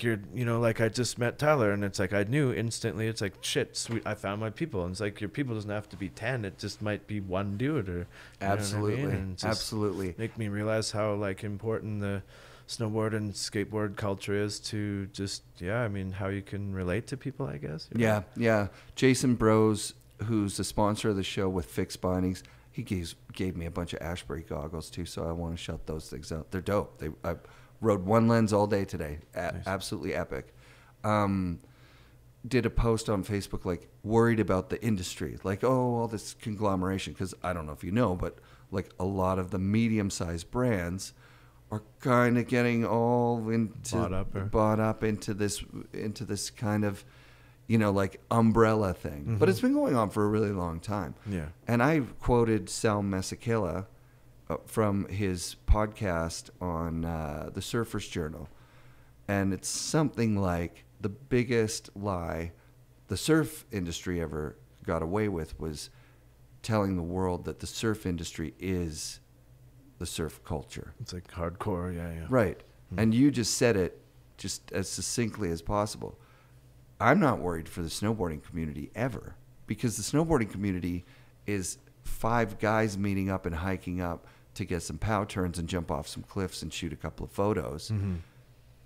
you're, you know, like I just met Tyler and it's like I knew instantly, it's like, shit, sweet, I found my people. And it's like your people doesn't have to be 10, it just might be one dude or Absolutely. you know what I mean? And it's just Absolutely. make me realize how like important the snowboard and skateboard culture is to just I mean how you can relate to people, I guess. Yeah. Jason Bros, who's the sponsor of the show with Fixed Bindings, he gave me a bunch of Ashbury goggles too, so I want to shout those things out. They're dope. I rode one lens all day today. Nice. Absolutely epic. Did a post on Facebook, like, worried about the industry. Like, all this conglomeration. Because I don't know if you know, but, like, a lot of the medium-sized brands are kind of getting all into bought up into this kind of, you know, like, umbrella thing. Mm-hmm. But it's been going on for a really long time. Yeah. And I quoted Sal Mesakela from his podcast on the Surfer's Journal. And it's something like the biggest lie the surf industry ever got away with was telling the world that the surf industry is the surf culture. It's like hardcore, yeah. Right. Mm-hmm. And you just said it just as succinctly as possible. I'm not worried for the snowboarding community ever, because the snowboarding community is 5 guys meeting up and hiking up to get some pow turns and jump off some cliffs and shoot a couple of photos. Mm-hmm.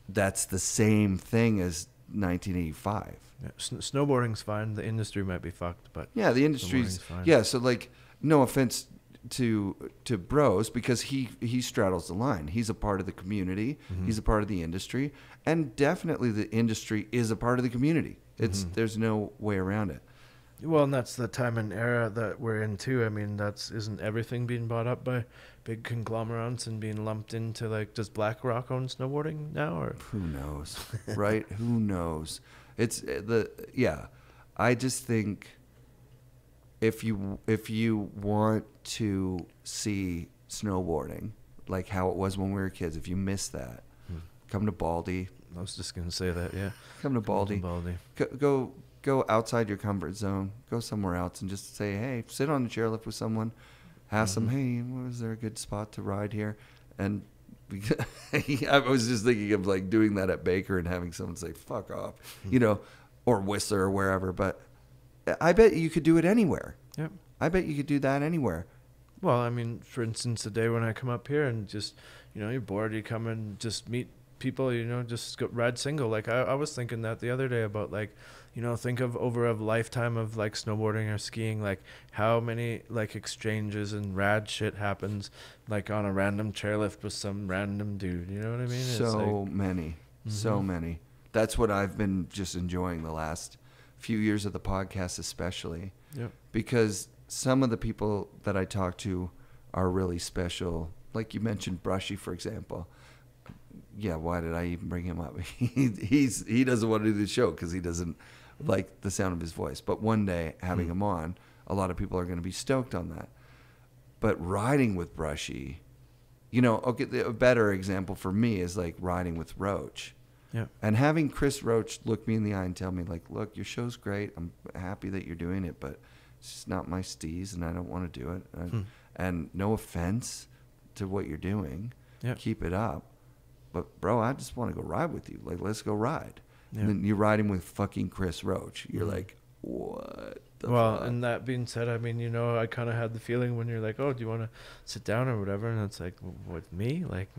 That's the same thing as 1985. Yeah, snowboarding's fine. The industry might be fucked, but yeah, the industry's fine. Yeah. So like, no offense to Bros, because he straddles the line. He's a part of the community. Mm-hmm. He's a part of the industry, and definitely the industry is a part of the community. It's there's no way around it. Well, and that's the time and era that we're in too. I mean, isn't everything being bought up by big conglomerates and being lumped into, like, does BlackRock own snowboarding now, or who knows, right? Who knows? It's I just think if you want to see snowboarding like how it was when we were kids, if you miss that, come to Baldy. I was just gonna say that, yeah. Come to Baldy. Go outside your comfort zone. Go somewhere else and just say, hey, sit on the chairlift with someone. Ask them, hey, was there a good spot to ride here? And I was just thinking of like doing that at Baker and having someone say, fuck off, or Whistler or wherever. But I bet you could do it anywhere. Yep. I bet you could do that anywhere. Well, I mean, for instance, the day when I come up here and just, you're bored, you come and just meet people, just go ride single. Like I was thinking that the other day about, like, think of over a lifetime of like snowboarding or skiing, like how many like exchanges and rad shit happens like on a random chairlift with some random dude. You know what I mean? So many. So many. That's what I've been just enjoying the last few years of the podcast, especially. Yep. Because some of the people that I talk to are really special. Like you mentioned Brushy, for example. Yeah, why did I even bring him up? He doesn't want to do the show because he doesn't like the sound of his voice. But one day, having him on, a lot of people are going to be stoked on that. But riding with Brushy, okay, a better example for me is like riding with Roach. Yeah. And having Chris Roach look me in the eye and tell me, like, look, your show's great. I'm happy that you're doing it, but it's just not my steez, and I don't want to do it. And no offense to what you're doing. Yep. Keep it up. But, bro, I just want to go ride with you. Like, let's go ride. Yeah. And then you're riding with fucking Chris Roach. You're like, what the fuck? And that being said, I mean, I kind of had the feeling when you're like, oh, do you want to sit down or whatever? And it's like, with me? Like,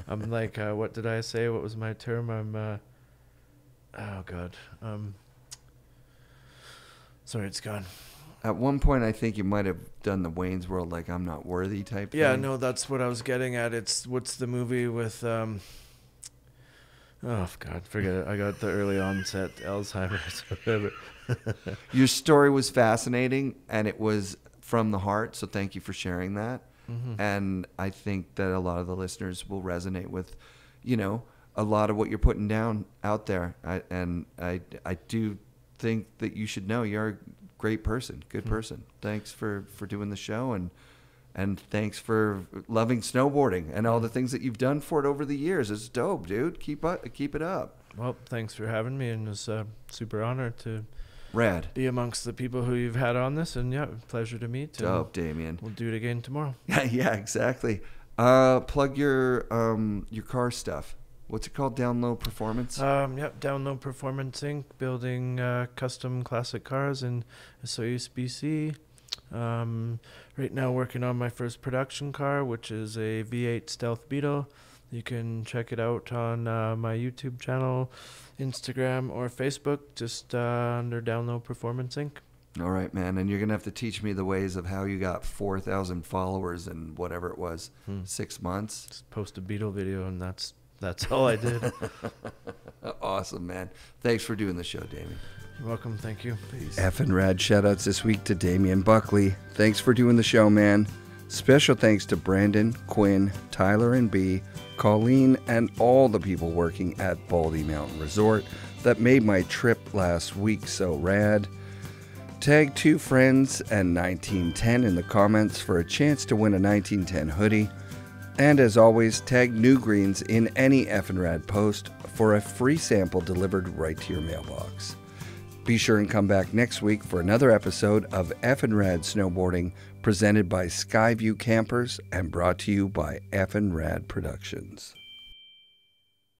I'm like, what did I say? What was my term? I'm, oh, God. Sorry, it's gone. At one point, I think you might have done the Wayne's World, like, I'm not worthy type thing. Yeah, no, that's what I was getting at. What's the movie with, oh, God, forget it. I got the early onset Alzheimer's or whatever. Your story was fascinating, and it was from the heart, so thank you for sharing that. And I think that a lot of the listeners will resonate with, a lot of what you're putting down out there. I do think that you should know you're a great person, good person. Thanks for doing the show, and thanks for loving snowboarding and all the things that you've done for it over the years. It's dope, dude. Keep it up. Well, thanks for having me, and it's super honored to be amongst the people who you've had on this, and pleasure to meet. Dope, Damian. We'll do it again tomorrow. Yeah, exactly. Plug your car stuff. What's it called? Down Low Performance? Down Low Performance Inc. Building custom classic cars in Soyuz, BC. Right now working on my first production car, which is a V8 Stealth Beetle. You can check it out on my YouTube channel, Instagram, or Facebook, just under Down Low Performance Inc. All right, man. And you're going to have to teach me the ways of how you got 4,000 followers in whatever it was, 6 months. Just post a Beetle video, and that's all I did. Awesome, man. Thanks for doing the show, Damian. You're welcome. Thank you. Peace. FNRad shoutouts this week to Damian Buckley. Thanks for doing the show, man. Special thanks to Brandon, Quinn, Tyler and B, Colleen, and all the people working at Baldy Mountain Resort that made my trip last week so rad. Tag 2 friends and 1910 in the comments for a chance to win a 1910 hoodie. And as always, tag New Greens in any FNRad post for a free sample delivered right to your mailbox. Be sure and come back next week for another episode of FNRad Snowboarding, presented by Skyview Campers and brought to you by FNRad Productions.